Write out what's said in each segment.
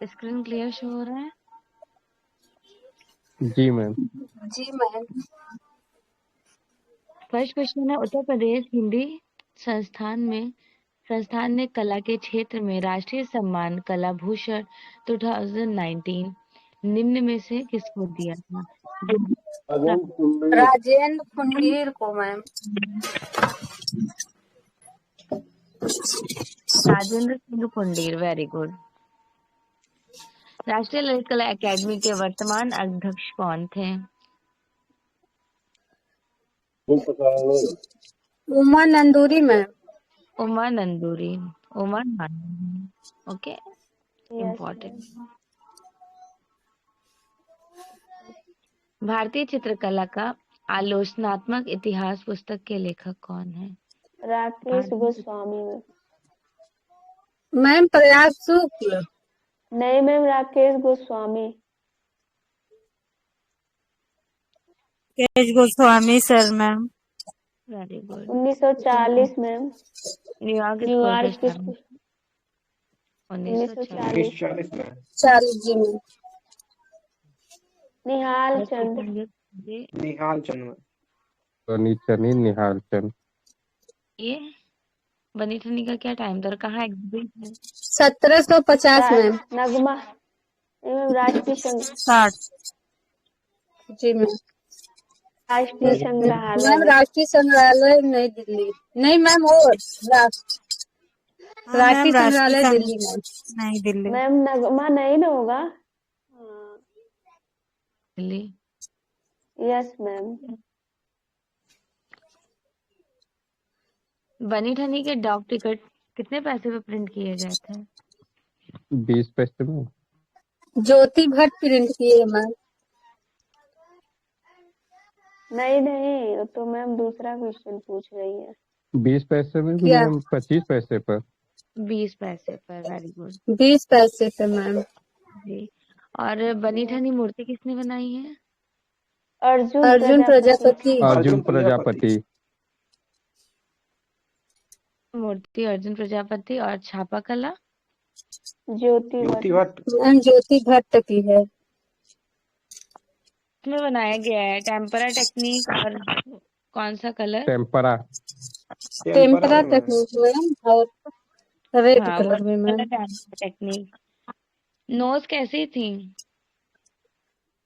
Screen clear show हो रहा है? जी मैम। जी मैम। फर्स्ट क्वेश्चन है, उत्तर प्रदेश हिंदी संस्थान ने कला के क्षेत्र में राष्ट्रीय सम्मान कला भूषण 2019 निम्न में से किसको दिया था? राजेंद्र फुनगीर को ma'am. Rajendra Singh Pundir, very good. Rashtriya Lalit Kala Akademi के वर्तमान अध्यक्ष कौन थे? Uma Nanduri ma'am. Uma Nanduri, Uma Nanduri, okay, important. भारतीय चित्रकला का आलोचनात्मक इतिहास पुस्तक के लेखक कौन है? राकेश गोस्वामी में। मैम प्रयाग शुक्ल। नहीं ma'am, Rakesh Goswami. Rakesh Goswami sir ma'am. Very good. 1940 ma'am. New York New York school school. 1940। 40 जी मैम। निहाल चंद। निहाल चंद। बनीचनी निहाल चंद। ये बनी ठनी का क्या टाइम था और कहाँ एग्जिबिट है? 1750 मैम। नगमा मैम, राष्ट्रीय 60। जी मैम। राष्ट्रीय संग्रहालय मैम में। राष्ट्रीय संग्रहालय नई दिल्ली। नहीं मैम वो राष्ट्रीय संग्रहालय दिल्ली मैम। नई दिल्ली। मैम नगमा नहीं ना होगा? दिल्ली। Yes ma'am. बनी ठनी के डाक टिकट कितने पैसे पे प्रिंट किए गए थे? 20 पैसे में। ज्योति भट्ट प्रिंट किए मैम। नहीं, वो तो मैम दूसरा क्वेश्चन पूछ रही है। 20 पैसे में भी क्या? मैम, 25 पैसे पर। 20 पैसे पर, वेरी गुड 20 पैसे पे मैम। जी। और बनी ठनी मूर्ति किसने बनाई है? अर्जुन प्रजापति। अर्जुन प्रजापति। मूर्ति अर्जुन प्रजापति। और छापा कला? ज्योति भट्ट। मैम ज्योति भट्ट की है। इसमें बनाया गया है टेम्परा टेक्निक और कौन सा कलर? टेम्परा टेक्निक मैम और रेड हाँ, कलर में मैम। Tempera technique. नोज कैसी थी?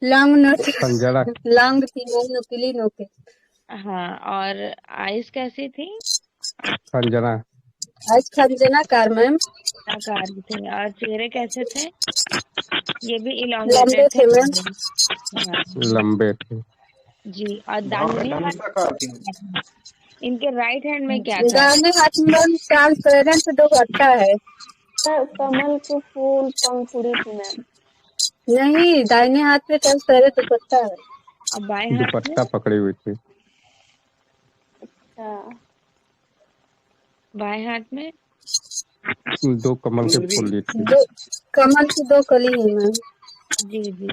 Long note. खंजरा। लॉन्ग थी मैम, नुकीली नोके। हाँ, और आइस कैसी थी? खंजना। आज खंजनाकार मैम। आकार थे। और चेहरे कैसे थे? ये भी लंबे इलोंगेटेड थे मैम। थे। हाँ, लंबे थे। जी। और दाहिने इनके राइट हैंड में क्या था? दाहिने हाथ में मैम ट्रांसपेरेंट दुपट्टा है। कमल के फूल पंखुड़ी थी मैम। नहीं, दाहिने हाथ में ट्रांसपेरेंट दुपट्टा है। और बाएं हाथ में? दुपट्टा पकड़ी हुई थी। अच्छा। बाएं हाथ में 2 कमल के फूल ली थी। दो कमल की 2 कली है मैम। जी जी।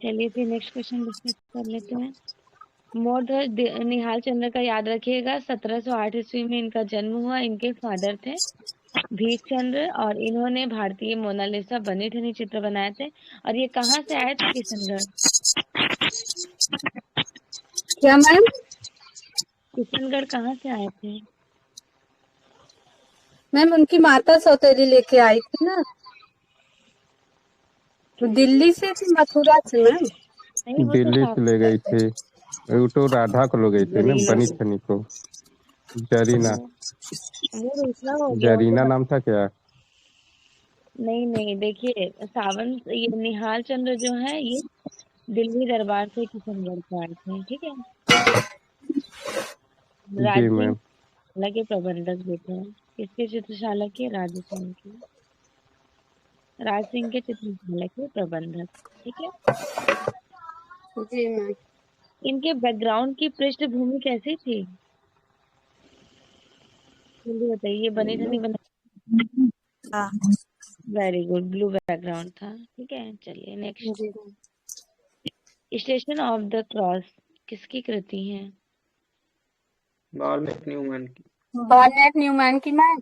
चलिए फिर नेक्स्ट क्वेश्चन डिस्कस कर लेते हैं। मोर निहाल चंद्र का याद रखिएगा, 1708 ईस्वी में इनका जन्म हुआ। इनके फादर थे भीख चंद्र और इन्होंने भारतीय मोनालिसा बनी ठनी चित्र बनाए थे। और ये कहाँ से आए थे? किशनगढ़। क्या मैम? किशनगढ़ कहाँ से आए थे? मैम उनकी माता सौतेली लेके आई थी ना, तो दिल्ली से थी, मथुरा से मैम। नहीं, वो तो दिल्ली से ले गई थी। वो तो राधा को ले गई थी ना, बनी ठनी को। जरीना। वो दूसरा हो गया। जरीना नाम था क्या? नहीं, देखिए सावंत, ये निहाल चंद्र जो है ये दिल्ली दरबार से किशनगढ़ से आए थे, ठीक है। राज जी सिंह मैम। चित्रशाला के प्रबंधक भी थे। किसके चित्रशाला के? राज सिंह के। राज सिंह के चित्रशाला के प्रबंधक, ठीक है। जी मैम। इनके बैकग्राउंड की पृष्ठभूमि कैसी थी? जल्दी बताइए। ये बनी ठनी बना, वेरी गुड, ब्लू बैकग्राउंड था, ठीक है। चलिए next. Station of the cross किसकी कृति है? बार्नेट न्यूमैन की। बार्नेट न्यूमैन की ma'am.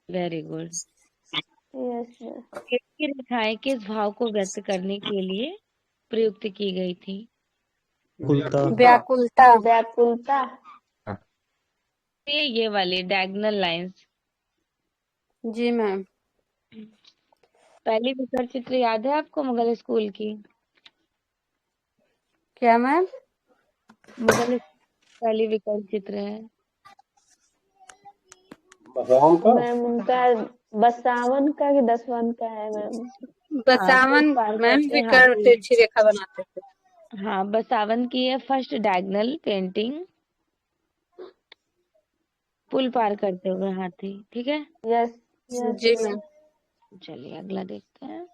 Very good. Yes yes. की रेखाएं किस भाव को व्यक्त करने के लिए प्रयुक्त की गई थी? व्याकुलता। व्याकुलता। ये वाली डायगोनल लाइंस। जी मैम। पहली विकट चित्र याद है आपको मुगल स्कूल की? क्या मैम? मुगल पहली विकट चित्र है। मैम उनका बसावन का कि दसवन का है मैम? बसावन पार मैम करते विकर्ण हाथी। तिरछी रेखा बनाते थे। हाँ, बसावन की है फर्स्ट डायगोनल पेंटिंग, पुल पार करते हुए हाथी। ठीक है, यस यस जी मैम। मैम। चलिए अगला देखते हैं।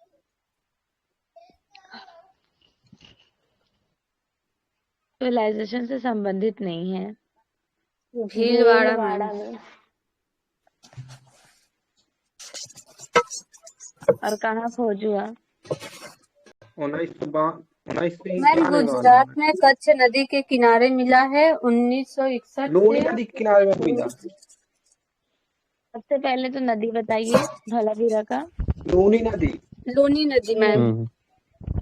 सिविलाइजेशन से संबंधित नहीं है। भीलवाड़ा मैम। भीलवाड़ा में। और कहाँ खोज हुआ? 1991 मैम गुजरात में कच्छ नदी के किनारे मिला है 1961 लूनी से। नदी के किनारे में मिला। सबसे पहले तो नदी बताइए धौलावीरा का। लूनी नदी। लूनी नदी मैम।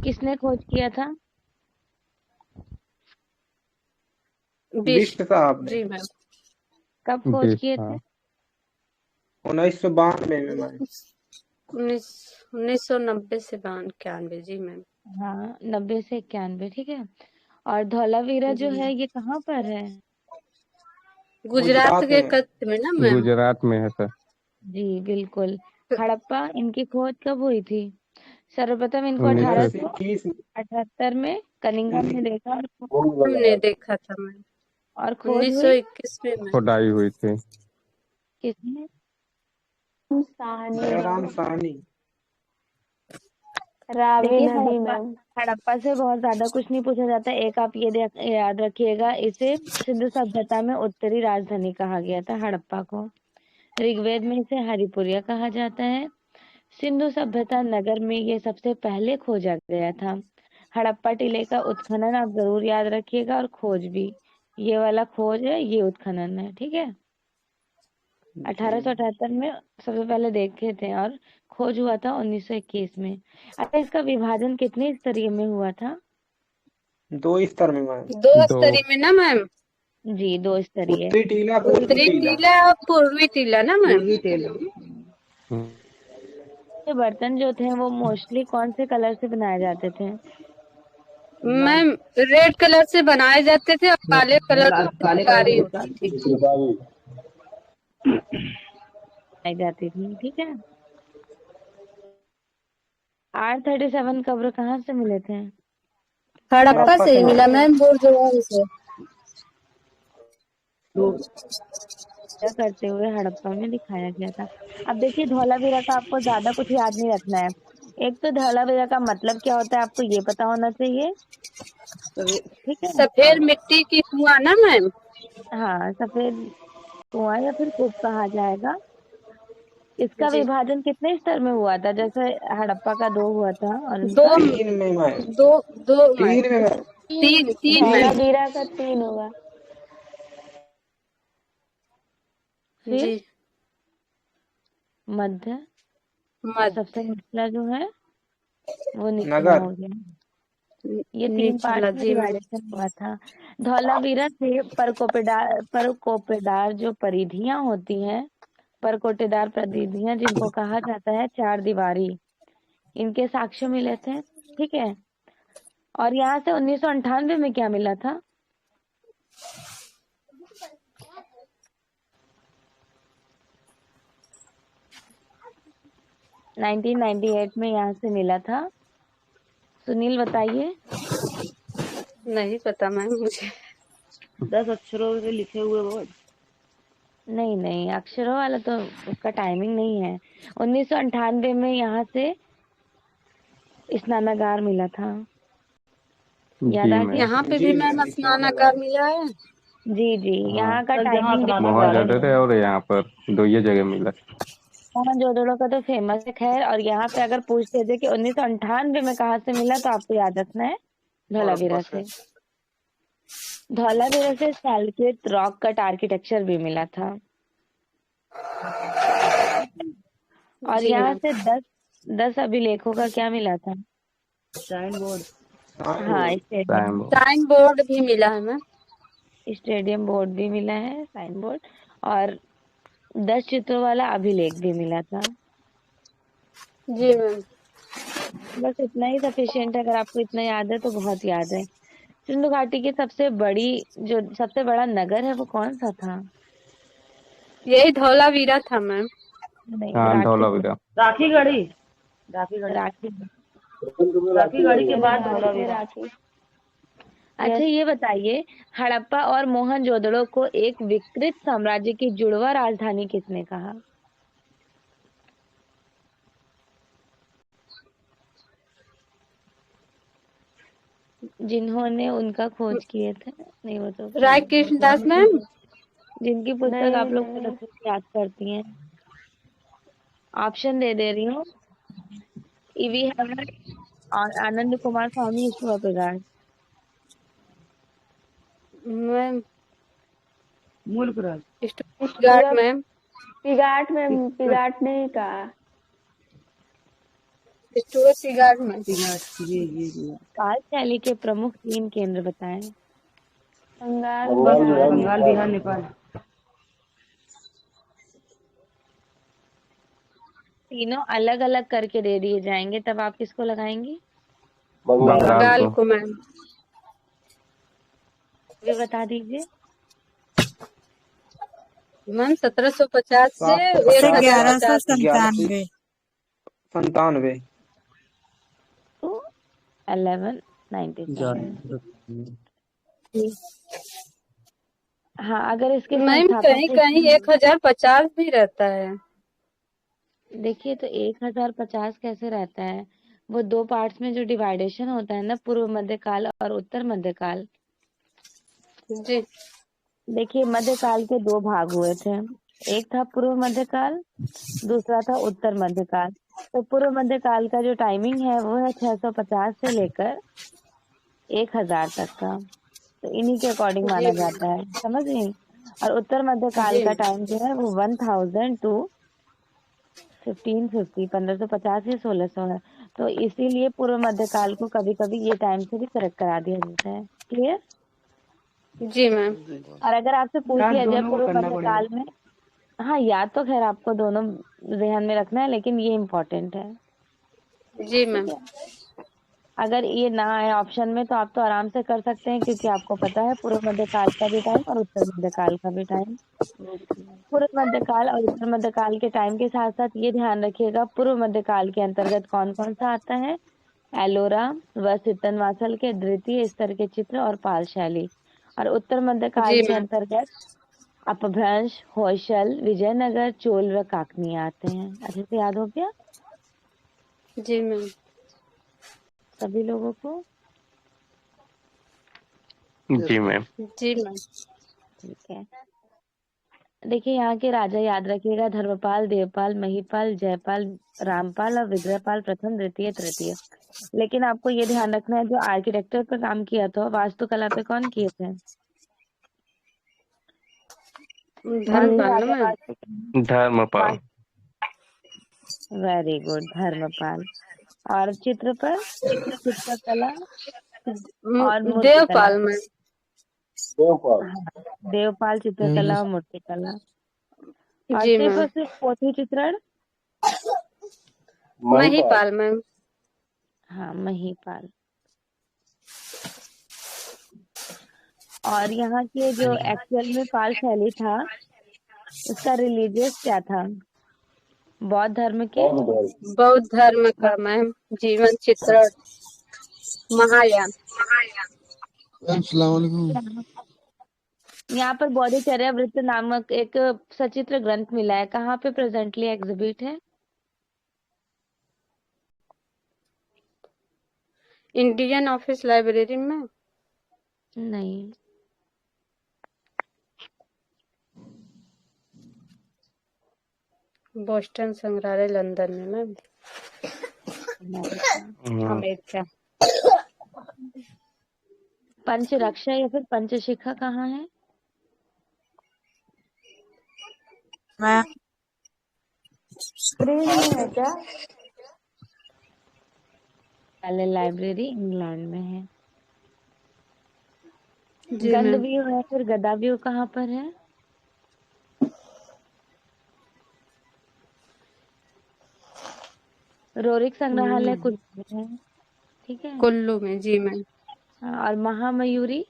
किसने खोज किया था? बिष्ट साहब ने। जी मैम। कब खोज किए थे? 1992 में मैम। 1990 से 91। जी मैम। हाँ, 90 से 91। ठीक है। और धौलावीरा जो है ये कहाँ पर है? गुजरात के कच्छ में ना मैम। गुजरात में है सर। जी बिल्कुल। हड़प्पा इनकी खोज कब हुई थी? सर्वप्रथम इनको 1878 में कनिंघम ने देखा हमने देखा था मैम। और खोज हुई 1921 में मैम। खुदाई हुई थी। किसने? साहनी। साहनी। रावी देखिए नदी मैम। हड़प्पा से बहुत ज्यादा कुछ नहीं पूछा जाता। एक आप ये याद रखिएगा, इसे सिंधु सभ्यता में उत्तरी राजधानी कहा गया था हड़प्पा को। ऋग्वेद में इसे हरिपुरिया कहा जाता है। सिंधु सभ्यता नगर में ये सबसे पहले खोजा गया था। हड़प्पा टीले का उत्खनन आप जरूर याद रखिएगा और खोज भी। ये वाला खोज है, ये उत्खनन है। ठीक है, 1878 में सबसे पहले देखे थे और खोज हुआ था 1921 में। अच्छा, इसका विभाजन कितने स्तरीय में हुआ था? 2 स्तर में मैम। 2 स्तरीय में ना मैम। जी, 2 स्तरीय। उत्तरी टीला उत्तरी टीला और पूर्वी टीला ना मैम। ये बर्तन जो थे वो मोस्टली कौन से कलर से बनाए जाते थे? मैम रेड कलर से बनाए जाते थे और काले कलर से चित्रकारी होती थी। बनाई जाती थी। ठीक है। R37 कब्र कहाँ से मिले थे? हड़प्पा से ही मिला मैम, बुर्जवान से। करते हुए हड़प्पा में दिखाया गया था। अब देखिए धौलावीरा का आपको ज्यादा कुछ याद नहीं रखना है। एक तो धौलावीरा का मतलब क्या होता है आपको ये पता होना चाहिए। ठीक है। सफेद मिट्टी की कुआं ना मैम। हाँ, सफेद कुआं या फिर कूप कहा जाएगा। इसका विभाजन कितने स्तर में हुआ था? जैसे हड़प्पा का 2 हुआ था और इनका 3 में मैम। 2 3 में मैम। 3 मैम। धौलावीरा का 3 होगा। फिर मध्य सबसे निचला जो है वो निचला हो गया। ये 3 पार्ट में डिवाइडेशन हुआ था। धौलावीरा से परकोपेदार जो परिधियां होती हैं, परकोटेदार परिधियां जिनको कहा जाता है 4 दीवारी, इनके साक्ष्य मिले थे। ठीक है। और यहाँ से 1998 में क्या मिला था? नाइनटीन 98 में यहाँ से मिला था। सुनील बताइए। नहीं पता मैम मुझे। 10 अक्षरों से लिखे हुए वर्ड। नहीं, अक्षरों वाला तो उसका टाइमिंग नहीं है। 1998 में यहाँ से स्नानागार मिला था। याद आ गया? यहाँ पे भी मैम स्नानागार मिला है। जी, यहाँ का टाइमिंग मोहनजोदड़ो है और यहाँ पर 2 ही जगह मिला। मोहनजोदड़ो का तो फेमस है खैर। और यहाँ पे अगर पूछते थे कि 1998 में कहाँ से मिला तो आपको याद रखना है धौलावीरा से। धौलावीरा से सैलक्रेट रॉक कट आर्किटेक्चर भी मिला था। और जी यहाँ मैम। से 10 अभिलेखों का क्या मिला था? साइन हाँ, board. Stadium time board. Sign board भी मिला है मैम। स्टेडियम बोर्ड भी मिला है, साइन बोर्ड, और 10 चित्रों वाला अभिलेख भी मिला था। जी मैम। बस इतना ही सफिशिएंट है। अगर आपको इतना याद है तो बहुत याद है। सिंधु घाटी की सबसे बड़ा नगर है वो कौन सा था? यही धौलावीरा था मैम। नहीं, हाँ, राखी। धौलावीरा। राखीगढ़ी। राखी। राखीगढ़ी के बाद रांची में धौलावीरा। रांची। अच्छा, यस। ये बताइए, हड़प्पा और मोहनजोदड़ो को एक विकृत साम्राज्य की जुड़वा राजधानी किसने कहा? जिन्होंने उनका खोज किए थे। नहीं, वो तो राय कृष्णदास मैम। जिनकी पुस्तक नहीं आप लोग नहीं। बहुत अच्छे से याद करती हैं। ऑप्शन दे रही हूँ। ईवी हैमर और आनंद कुमार स्वामी, ईश्वर प्रगाढ़। मैम मुल्क राज। स्टूडेंट मतलब मैम। पिगाट नहीं कहा। Student ma'am. जी। काल शैली के प्रमुख 3 केंद्र बताएं। बंगाल बिहार बंगाल, नेपाल। बिहार, नेपाल। तीनों अलग अलग करके दे दिए जाएंगे, तब आप किसको लगाएंगी? बंगाल बंगाल को। को मैम। भी बता दीजिए। मैम 1750 से 750 से 1150। 1197। 97। तो 1197। हाँ, अगर इसके मैम संस्थापक कहीं कहीं पूछें। 1050 भी रहता है। देखिए, तो 1050 कैसे रहता है? वो 2 पार्ट्स में जो डिवाइडेशन होता है ना, पूर्व मध्यकाल और उत्तर मध्यकाल। जी देखिए, मध्यकाल के 2 भाग हुए थे। एक था पूर्व मध्यकाल, दूसरा था उत्तर मध्यकाल। तो पूर्व मध्यकाल का जो टाइमिंग है वो है 650 से लेकर 1000 तक का। तो इन्हीं के अकॉर्डिंग जी माना जाता है, समझ गई? और उत्तर मध्यकाल जी का टाइम जो है वो 1000 टू 1550, 1550 या 1600 है। तो इसीलिए पूर्व मध्यकाल को कभी कभी ये टाइम से भी करेक्ट करा दिया जाता है। क्लियर? जी मैम। और अगर आपसे पूछ याद लिया जाए दोनों को पूर्व करना पड़ेगा। मध्यकाल में, हाँ, याद तो खैर आपको दोनों ध्यान में रखना है, लेकिन ये इम्पोर्टेंट है। जी ठीक मैम। है। अगर ये ना आए ऑप्शन में तो आप तो आराम से कर सकते हैं, क्योंकि आपको पता है पूर्व मध्यकाल का भी टाइम और उत्तर मध्यकाल का भी टाइम। पूर्व मध्यकाल और उत्तर मध्यकाल के टाइम के साथ साथ ये ध्यान रखिएगा, पूर्व मध्यकाल के अंतर्गत कौन कौन सा आता है? एलोरा व सितनवासल के द्वितीय स्तर के चित्र और पाल शैली। और उत्तर मध्यकाल जी के मैम। अंतर्गत अपभ्रंश, होयसल, विजयनगर, चोल व काकनिया आते हैं। अच्छे से याद हो गया जी मैम। सभी लोगों को? जी मैम। जी मैम। ठीक है। देखिए, यहाँ के राजा याद रखिएगा, धर्मपाल, देवपाल, महीपाल, जयपाल, रामपाल और विग्रहपाल प्रथम, द्वितीय, तृतीय। लेकिन आपको ये ध्यान रखना है, जो आर्किटेक्चर पर काम किया था, वास्तुकला पे कौन किए थे? कौन से धर्मपाल ना राजा ma'am. Dharmapal. Very good, Dharmapal. और चित्र पर चित्रकला और मूर्तिकला। देवपाल मैम। हाँ, देवपाल, चित्रकला और मूर्तिकला। और जी सिर्फ मैम। और सिर्फ पोथी चित्रण। महीपाल मैम। हाँ, महीपाल। और यहाँ के जो एक्चुअल में पाल शैली था, उसका रिलीजियस क्या था? बौद्ध धर्म के। बौद्ध धर्म का मैम। जीवन चित्रण। महायान। यहाँ पर बोधिचर्या वृत्त नामक एक सचित्र ग्रंथ मिला है, कहाँ पे प्रेजेंटली एग्जिबिट है? इंडियन ऑफिस लाइब्रेरी में। नहीं। बोस्टन संग्रहालय लंदन में मैम। अमेरिका। अमेरिका। पंचरक्षा या फिर पंचशिखा कहाँ है? मैम स्क्रीन में है क्या? लाइब्रेरी इंग्लैंड में है। जी मैम। गंधव्यूह है, फिर गदाव्यूह कहाँ पर है? रोरिक संग्रहालय कुल्लू में है। ठीक है। कुल्लू में, जी मैम। हाँ, और महामयूरी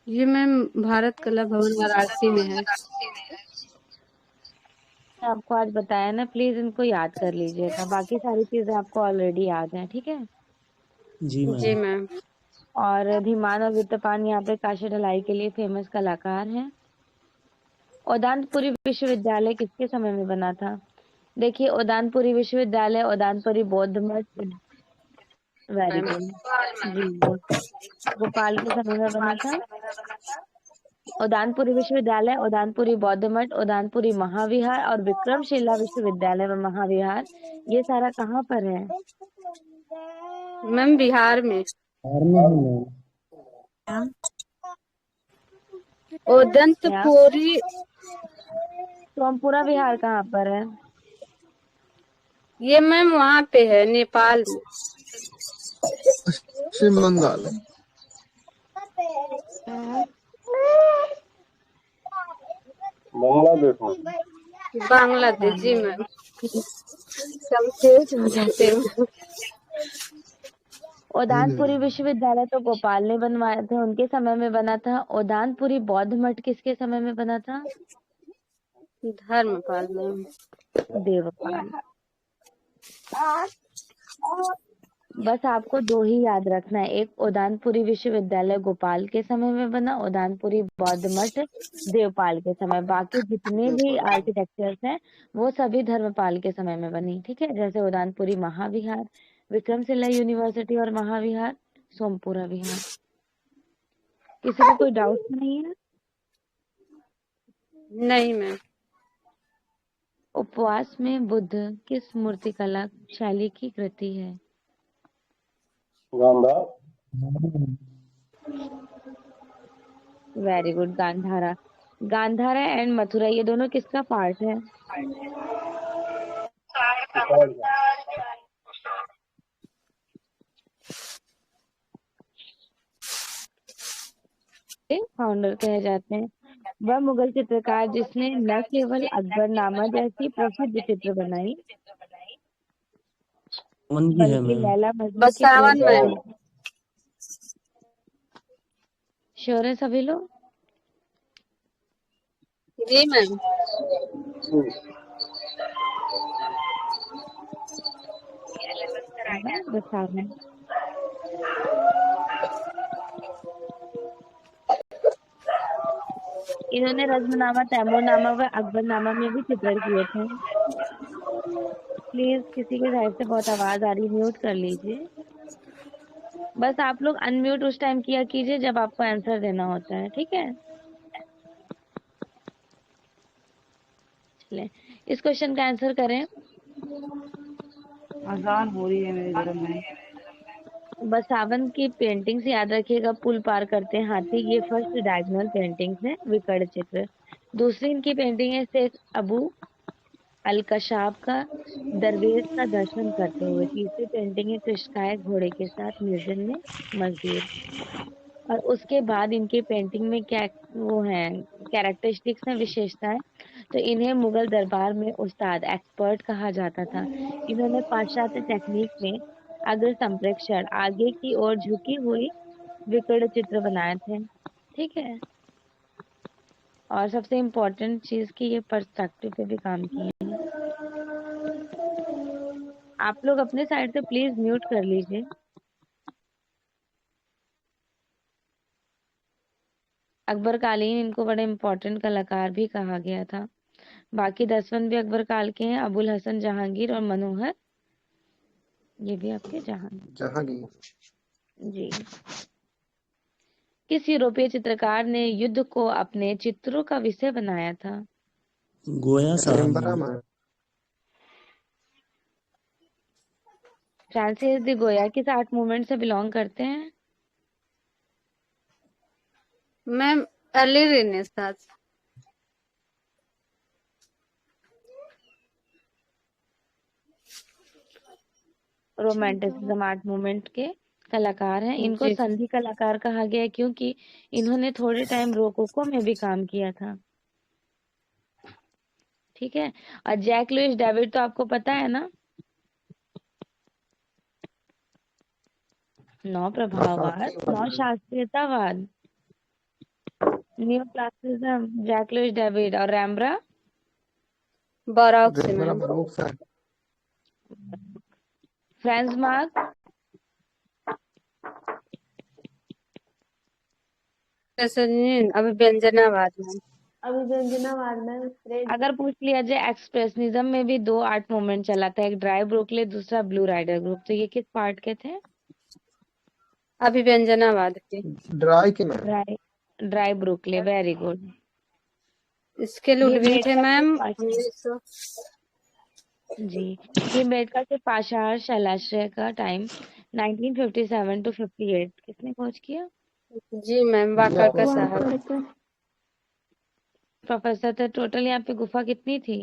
ये मैम भारत कला भवन वाराणसी में है। आपको आज बताया ना, प्लीज इनको याद कर लीजिएगा, बाकी सारी चीजें आपको ऑलरेडी याद हैं। ठीक है। जी मैम। और धीमान और वित्तपान यहाँ पे काशी ढलाई के लिए फेमस कलाकार हैं। उदानपुरी विश्वविद्यालय किसके समय में बना था? देखिए, उदानपुरी विश्वविद्यालय उदानपुरी बौद्ध मठ, वेरी मैम। गुड जी, गोपाल के समय में बना था। उदानपुरी विश्वविद्यालय, उदानपुरी बौद्ध मठ, उदानपुरी महाविहार और विक्रमशिला विश्वविद्यालय व महाविहार, ये सारा कहाँ पर है? मैम बिहार में। मैम उदंतपुरी। सोमपुरा विहार कहाँ पर है? ये मैम वहाँ पे है, नेपाल में। पश्चिम बंगाल। बांग्लादेश, जी मैम। कंफ्यूज हो जाते हैं। उदानपुरी विश्वविद्यालय तो गोपाल ने बनवाया था, उनके समय में बना था। उदानपुरी बौद्ध मठ किसके समय में बना था? धर्मपाल मैम। देवपाल। बस आपको दो ही याद रखना है, एक उदानपुरी विश्वविद्यालय गोपाल के समय में बना, उदानपुरी बौद्ध मठ देवपाल के समय। बाकी जितने भी आर्किटेक्चर्स हैं वो सभी धर्मपाल के समय में बनी। ठीक है। जैसे उदानपुरी महाविहार, विक्रमशिला यूनिवर्सिटी और महाविहार, सोमपुरा विहार। किसी को कोई डाउट नहीं है? नहीं मैम। उपवास में बुद्ध किस मूर्तिकला शैली की कृति है? Very good, Gandhara. Gandhara and Mathura ये दोनों किसका पार्ट है? फाउंडर कहे जाते हैं। वह मुगल चित्रकार जिसने न केवल अकबरनामा जैसी प्रसिद्ध चित्र बनाई बल्कि लैला मजनू की बसावन मैम। श्योर है सभी लोग? जी मैम। बसावन। इन्होंने रज्मनामा, तैमूरनामा व अकबरनामा में भी चित्रण किए थे। प्लीज किसी के साइड से बहुत आवाज आ रही, म्यूट कर लीजिए। बस आप लोग अनम्यूट उस टाइम किया कीजिए जब आपको आंसर देना होता है। ठीक है। चले, इस क्वेश्चन का आंसर करें। आसान हो रही है मेरे तरफ में। बसावन की पेंटिंग्स याद रखिएगा। पुल पार करते हैं हाथी, ये फर्स्ट डायगोनल पेंटिंग्स है, विकर्ण चित्र। दूसरी इनकी पेंटिंग है शेख अबू अलकशाब का दरवेश का दर्शन करते हुए। तीसरी पेंटिंग है कृष्णकाय घोड़े के साथ निर्जन में मजदूर। और उसके बाद इनकी पेंटिंग में क्या वो है, कैरेक्टरिस्टिक्स है, विशेषताएं। तो इन्हें मुगल दरबार में उस्ताद, एक्सपर्ट कहा जाता था। इन्होंने पाश्चात्य टेक्निक में अग्र संप्रेक्षण, आगे की ओर झुकी हुई विकर्ण चित्र बनाए थे। ठीक है। और सबसे इम्पोर्टेंट चीज की ये पर्सपेक्टिव पे भी काम किए हैं। आप लोग अपने साइड से प्लीज म्यूट कर लीजिए। अकबर कालीन इनको बड़े इम्पोर्टेंट कलाकार भी कहा गया था। बाकी दसवन भी अकबर काल के हैं, अबुल हसन जहांगीर और मनोहर, ये भी आपके जहांगीर जी। किस यूरोपीय चित्रकार ने युद्ध को अपने चित्रों का विषय बनाया था? गोया साहब। फ्रांसिस दी गोया किस आर्ट मूवमेंट से बिलोंग करते हैं? Ma'am early renaissance. Romanticism art movement के कलाकार हैं। इनको जी संधि कलाकार कहा गया है क्योंकि इन्होंने थोड़े टाइम रोकोको में भी काम किया था। ठीक है। और जैक लुइस डेविड तो आपको पता है ना, नौ प्रभाववाद, नौ शास्त्रीयतावाद, new classicism, Jacques Louis David और रैम्ब्रा बॉरोक से मैम। फ्रांस मार्क, अभी व्यंजनावाद मैम। अभिव्यंजनावाद में फ्रेड अगर पूछ लिया जाए एक्सप्रेशनिज्म में भी 2 आर्ट मूवमेंट चला था, एक ड्राई ब्रोकले, दूसरा ब्लू राइडर ग्रुप। तो ये किस पार्ट के थे? अभी व्यंजनावाद के। ड्राई ब्रोकले, वेरी गुड। इसके ये लुडविल थे मेडका के मैम पाशा 1900। जी, ये मेडका के पाषाण शैलाश्रय का टाइम 1957 टू 58 किसने खोज किया? जी मैम, वाकरकर साहब। वाकरकर। प्रोफेसर थे। टोटल यहाँ पे गुफा कितनी थी?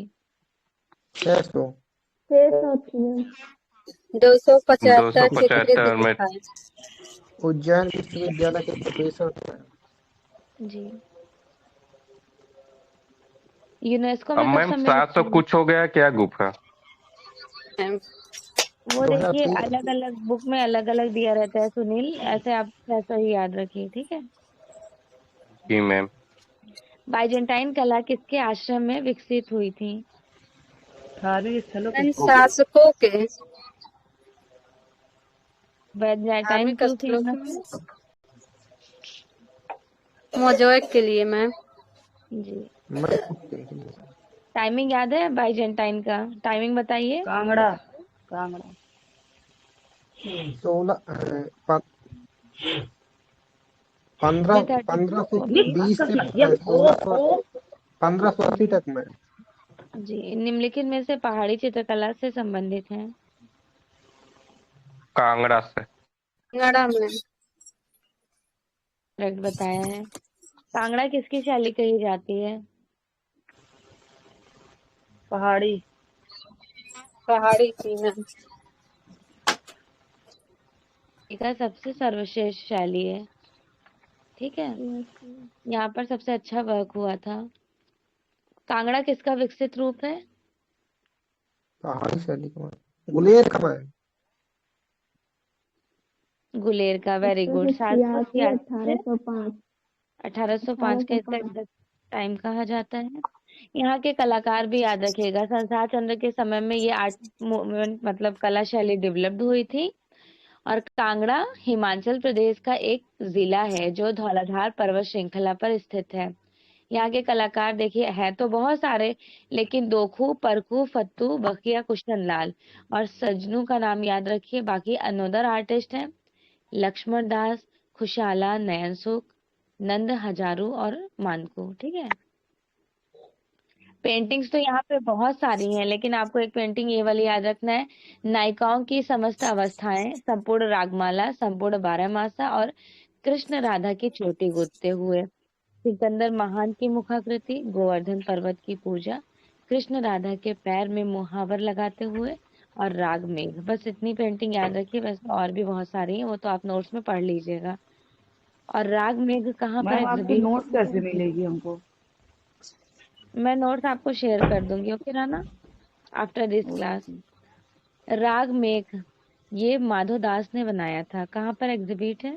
600 थी मैम। 275 चित्रित 275 में गुफाएं। उज्जैन विश्वविद्यालय के प्रोफेसर थे। जी। यूनेस्को अब में कब मैम सम्मिलित 700 हुई? कुछ हो गया क्या गुफा? मैम वो देखिए 2013 अलग अलग बुक में अलग अलग दिया रहता है सुनील, ऐसे आप ऐसा ही याद रखिए, ठीक है। जी मैम। बाइजेंटाइन कला किसके आश्रम में विकसित हुई थी? धार्मिक स्थलों के मैम शासकों के बाइजेंटाइन धार्मिक क्यों स्थलों फेमस है? के मोज़ेक के लिए मैम। जी। मैं टाइमिंग याद है बाइजेंटाइन का? टाइमिंग बताइए। कांगड़ा कांगड़ा 16 ये 1520 से 1580 तक में। जी, निम्नलिखित में से पहाड़ी चित्रकला से संबंधित है? कांगड़ा से। कांगड़ा मैम। करेक्ट बताया है। कांगड़ा किसकी शैली कही जाती है? पहाड़ी पहाड़ी की मैम। का सबसे सर्वश्रेष्ठ शैली है, ठीक है। यहाँ पर सबसे अच्छा वर्क हुआ था। कांगड़ा किसका विकसित रूप है? पहाड़ी शैली का गुलेर का मैं। गुलेर का, वेरी गुड। 1786 786 से 1805 1805 का इसका 1805 एग्जैक्ट टाइम कहा जाता है। यहाँ के कलाकार भी याद रखिएगा, संसार चंद्र के समय में ये आर्ट मूवमेंट मतलब कला शैली डेवलप्ड हुई थी। और कांगड़ा हिमाचल प्रदेश का एक जिला है जो धौलाधार पर्वत श्रृंखला पर स्थित है। यहाँ के कलाकार देखिए है तो बहुत सारे, लेकिन दोखू, परखू, फत्तू, बखिया, कुशन लाल और सजनू का नाम याद रखिए। बाकी अनोदर आर्टिस्ट हैं लक्ष्मण दास, खुशाला, नयन सुख, नंद हजारू और मानकू, ठीक है। पेंटिंग्स तो यहाँ पे बहुत सारी हैं, लेकिन आपको एक पेंटिंग ये वाली याद रखना है, नायिकाओं की समस्त अवस्थाएं, संपूर्ण रागमाला, संपूर्ण बारहमासा और कृष्ण राधा की चोटी गूंथते हुए, सिकंदर महान की मुखाकृति, गोवर्धन पर्वत की पूजा, कृष्ण राधा के पैर में मुहावर लगाते हुए और राग मेघ। बस इतनी पेंटिंग याद रखिए, वैसे और भी बहुत सारी हैं, वो तो आप नोट्स में पढ़ लीजिएगा। और राग मेघ कहाँ पर मैम आपके एग्जिबिट? नोट्स कैसे मिलेगी हमको? मैं नोट्स आपको शेयर कर दूंगी, okay Rana, after this class. राग मेघ ये माधव दास ने बनाया था, कहाँ पर एग्जिबिट है?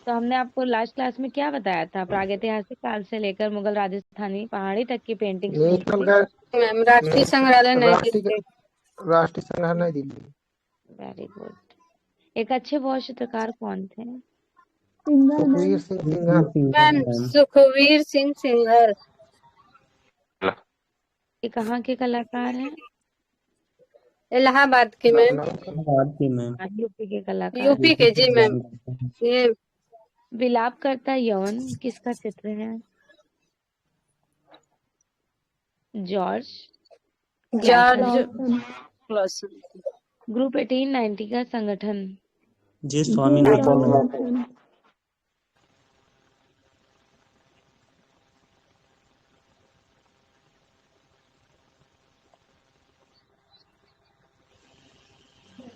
तो हमने आपको लास्ट क्लास में क्या बताया था? प्रागैतिहासिक काल से लेकर मुगल, राजस्थानी, पहाड़ी तक की पेंटिंग्स नेशनल मिलेंगी। मैम राष्ट्रीय संग्रहालय नई दिल्ली। राष्ट्रीय संग्रहालय नई दिल्ली। Very good. एक अच्छे वॉल चित्रकार कौन थे? सिंगल सुखवीर मैम। सिंह सिंघल। मैम सुखवीर सिंह सिंघल। ये कहाँ के कलाकार हैं? इलाहाबाद के मैम। बात की मैम। यूपी के कलाकार। यूपी के जी मैम। ये विलाप करता यौन किसका चित्र है? George George Clausen. Clausen. Group 1890 का संगठन? जी जी स्वामीनाथन मैम। स्वामीनाथन।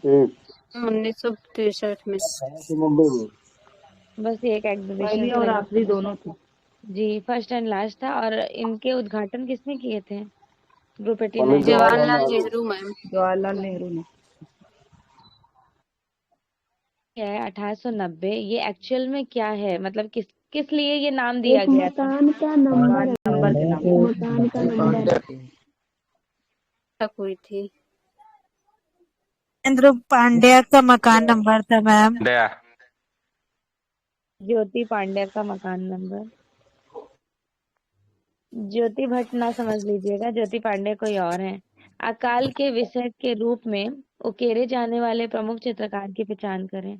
एक 1963 में। 1890 में। बस ये एक एग्जीबिशन पहली था और लेकिन आखिरी दोनों थी। जी फर्स्ट एंड लास्ट था। और इनके उद्घाटन किसने किए थे? Group 89 Pandit Jawaharlal Nehru ma'am. जवाहरलाल नेहरू ने। क्या है 1890? ये एक्चुअल में क्या है, मतलब किस किस लिए ये नाम दिया गया था? मकान का नंबर है नंबर के नाम पर। मकान का नंबर पांड्या थी। तक हुई थी। महेंद्र पांड्या का मकान नंबर था मैम। दया ज्योति पांड्या का मकान नंबर। ज्योति भट्ट ना समझ लीजिएगा, ज्योति पांड्या कोई और हैं। अकाल के विषय के रूप में उकेरे जाने वाले प्रमुख चित्रकार की पहचान करें।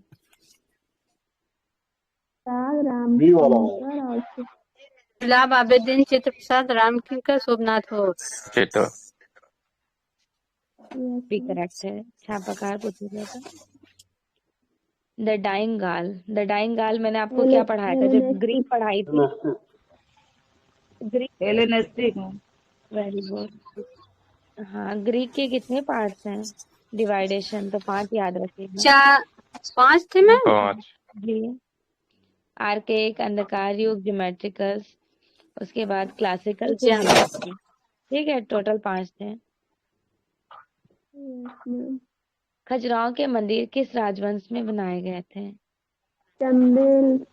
बी वाला है। रामकिंकर और गुलाब आबेदीन, चित्र प्रसाद, रामकिंकर, शोभनाथ घोष। चित्र भी करेक्ट है। छापाकार पूछा गया था। द डाइंग गाल। द डाइंग गाल मैंने आपको क्या पढ़ाया था जब ग्रीक पढ़ाई थी? ग्रीक। हेलेनिस्टिक में। Very good. हाँ, ग्रीक के कितने पार्ट्स हैं? डिवाइडेशन तो 5 याद रखिएगा। 5 थे मैम। 5 जी, आर्केक, अंधकार युग, ज्योमेट्रिकस, उसके बाद क्लासिकल, फिर हेलेनिस्टिक। ठीक है, टोटल 5 थे। खजुराहो के मंदिर किस राजवंश में बनाए गए थे? चंदेल।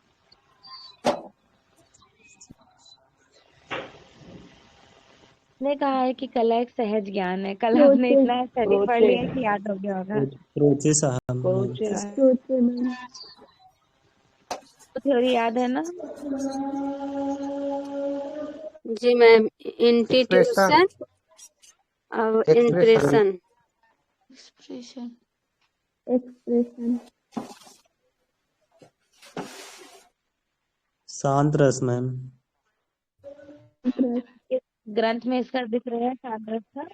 ने कहा है कि कला एक सहज ज्ञान है। कल आपने इतना स्टडी पढ़ लिया कि याद हो गया होगा। प्रोचे साहब मैम। कोचे तो थ्योरी याद है ना? जी मैम, एक्सप्रेशन। इंटीट्यूशन और एक्सप्रेशन। इंप्रेशन। एक्सप्रेशन। शांत रस मैम। इस ग्रंथ में इसका जिक्र है शांतरस का।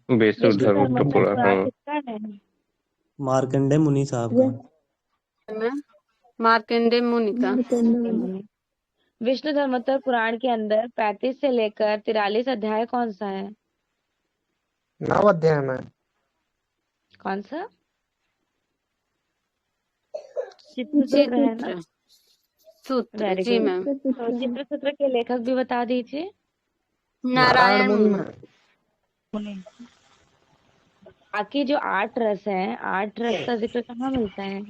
बेसुर विष्णु धर्म तो धर्मोत्तर पूरा पुराण हाँ। किसका है? मार्कंडे मुनि साहब का। मैम, मार्कंडे मुनि का। विष्णु धर्मोत्तर पुराण के अंदर 35 से लेकर 43 अध्याय कौन सा है? 9 अध्याय में। कौन सा? चित्र सूत्र है ना? सूत्र। वेरी जी गुड। मैम। तो चित्र सूत्र के लेखक भी बता दीजिए। नारायण मुनि मुनि। में। बाकी जो 8 रस हैं, 8 रस का जिक्र कहाँ मिलता है?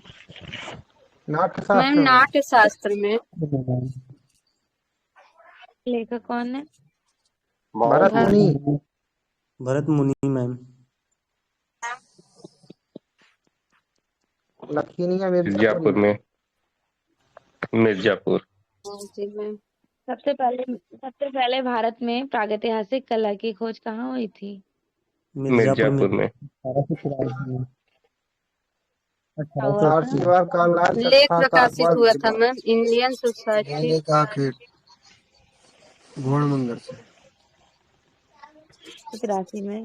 नाट्य मैम, शास्त्र में। नाट्य शास्त्र में। लेखक कौन है? भरत मुनि। भरत मुनि मैम। लखीनिया मिर्जापुर में। मिर्जापुर। जी मैम। सबसे पहले भारत में प्रागैतिहासिक कला की खोज कहाँ हुई थी? मिर्जापुर में। मिर्जापुर में। 1883 हुआ और था? शिवार का लाल लेख चरखा का प्रकाशित हुआ था मैम, इंडियन सोसाइटी। घोड़ मंगर से 83 में।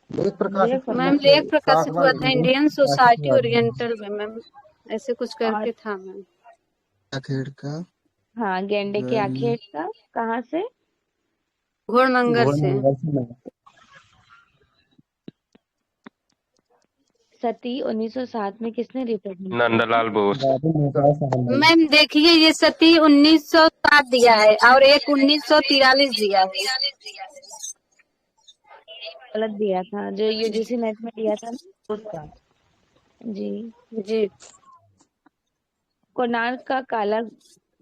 लेख प्रकाशित मैम, लेख प्रकाशित हुआ था इंडियन सोसाइटी ओरिएंटल में मैम, ऐसे कुछ करके था मैम। आखेड़ का। हाँ, गेंडे के आखेट का। कहाँ से? घोड़मंगर से। सती 1907 में किसने रिपोर्ट की? नंदलाल बोस। मैम देखिए, ये सती 1907 दिया है और एक 1943 दिया है। गलत दिया था, जो यूजीसी नेट में दिया था ना। जी। जी। कोणार्क का काला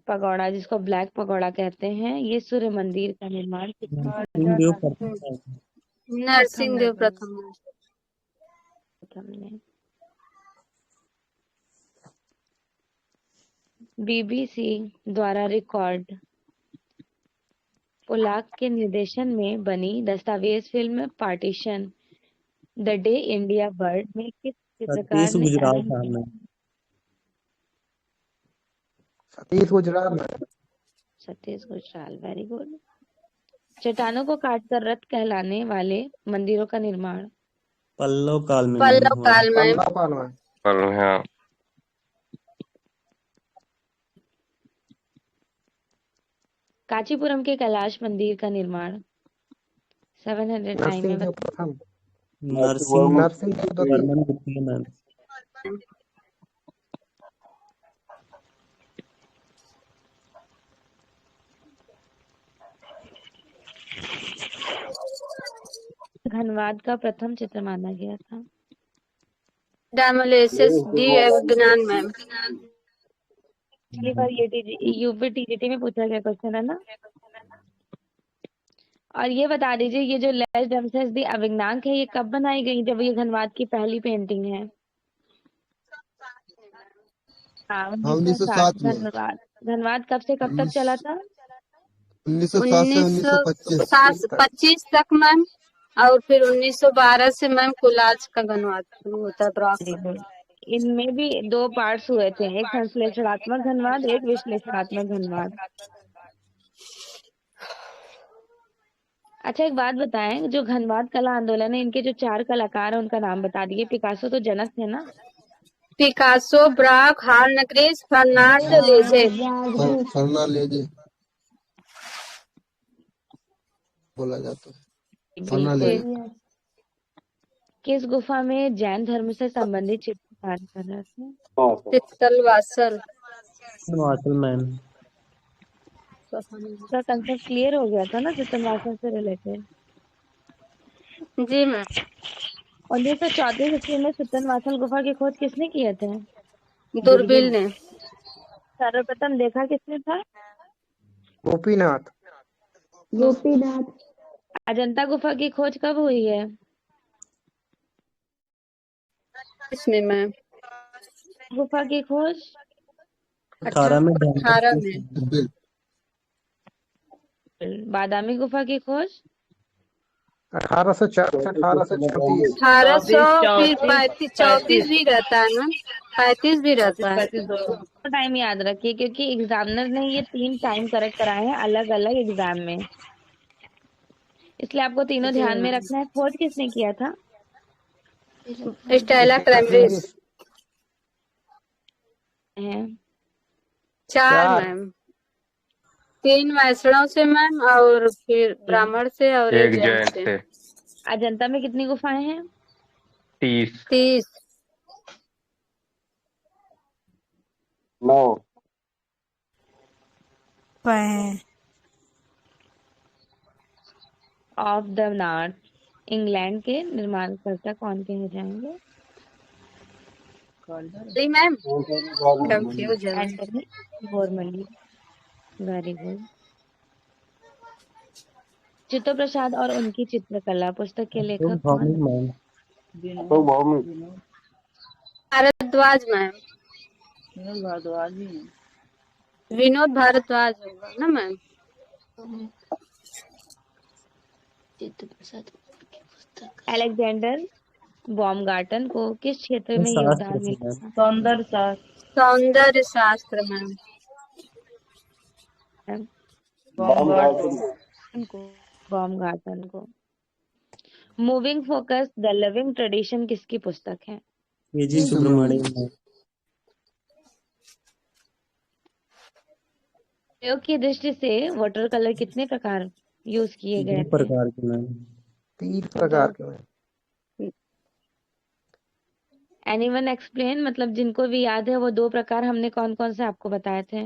पगोड़ा, जिसको ब्लैक पगोड़ा कहते हैं, ये सूर्य मंदिर का निर्माण नरसिंह देव प्रथम ने। बीबीसी द्वारा रिकॉर्ड पोलाक के निर्देशन में बनी दस्तावेज film partition the day India burned में किस चित्रकार ने सतीश गुजराल में। सतीश गुजराल। Very good. चट्टानों को काटकर रथ कहलाने वाले मंदिरों का निर्माण पल्लव काल में। पल्लव काल में। हाँ। कांचीपुरम के कैलाश मंदिर का निर्माण 709 में नरसिंह देव प्रथम। नरसिंह नरसिंह तो वर्मन गुप्ता मैम। धनबाद का प्रथम चित्र माना गया था। डायमोलेसिस डी विज्ञान मैम। पिछली बार ये यूपी टीजीटी में पूछा गया क्वेश्चन है ना। और ये बता दीजिए, ये जो लेस डमसेस दी अविज्ञांक है, ये कब बनाई गई? जब ये धनबाद की पहली पेंटिंग है। हाँ, 1960। 1907 में। धन्यवाद। धनबाद कब से कब तक चला था? 1907 से 1925 तक। 25 तक मैम। और फिर 1912 से मैम कोलाज का धनबाद शुरू होता है ब्रॉक। इनमें भी 2 पार्ट्स हुए थे, एक संश्लेषणात्मक धनबाद, एक विश्लेषणात्मक धनबाद। अच्छा, एक बात बताएं, जो धनबाद कला आंदोलन है, इनके जो 4 कलाकार हैं उनका नाम बता दिए। पिकासो तो जनक थे ना। पिकासो, ब्राक, हार्नग्रेस, फर्नांड लेजे। फर्नांडेज बोला जाता है। फर्नांडेज। किस गुफा में जैन धर्म से संबंधित चित्र कार्य कर रहे थे? चित्तलवासल मैम। उसका कंसेप्ट क्लियर हो गया था ना, चित्तलवासल से रिलेटेड। जी मैम। 1934 ईस्वी में चित्तलवासल गुफा की खोज किसने किए थे? दूरबीन ने। सर्वप्रथम देखा किसने था? गोपीनाथ। अजंता गुफा की खोज कब हुई है? इसमें मैम गुफा की खोज 18 में 18 में। बादामी गुफा की खोज 1834 1834। 1800 फिर 34 भी रहता है ना, 35 भी रहता है। टाइम याद रखिए, क्योंकि एग्जामिनर ने ये 3 टाइम करेक्ट कराए हैं अलग अलग एग्जाम में, इसलिए आपको तीनों ध्यान में रखना है। खोज किसने किया था? स्टेला क्रैमरिस। 4 मैम। 3 वैष्णव से मैम, और फिर ब्राह्मण से, और एक जैन से। अजंता में कितनी गुफाएं हैं? 30। 9। ऑफ द नॉर्थ इंग्लैंड के निर्माणकर्ता कौन कहे जाएंगे? जी मैम, कंफ्यूजन। एंटनी बोरमली। Very good. चित्तो प्रसाद और उनकी चित्रकला पुस्तक के लेखक कौन? भारद्वाज मैम। विनोद भारद्वाज होगा ना मैम। अलेक्जेंडर बॉमगार्टन को किस क्षेत्र में योगदान मिला? सौंदर्य शास्त्र मैम। बॉमगार्टन को। Moving focus the living tradition किसकी पुस्तक है? केजी सुब्रमण्यम। प्रयोग की दृष्टि से वाटर कलर कितने प्रकार यूज किए गए 2 थे? प्रकार के मैम। 3 प्रकार के। एनीवन एक्सप्लेन, मतलब जिनको भी याद है वो 2 प्रकार हमने कौन कौन से आपको बताए थे?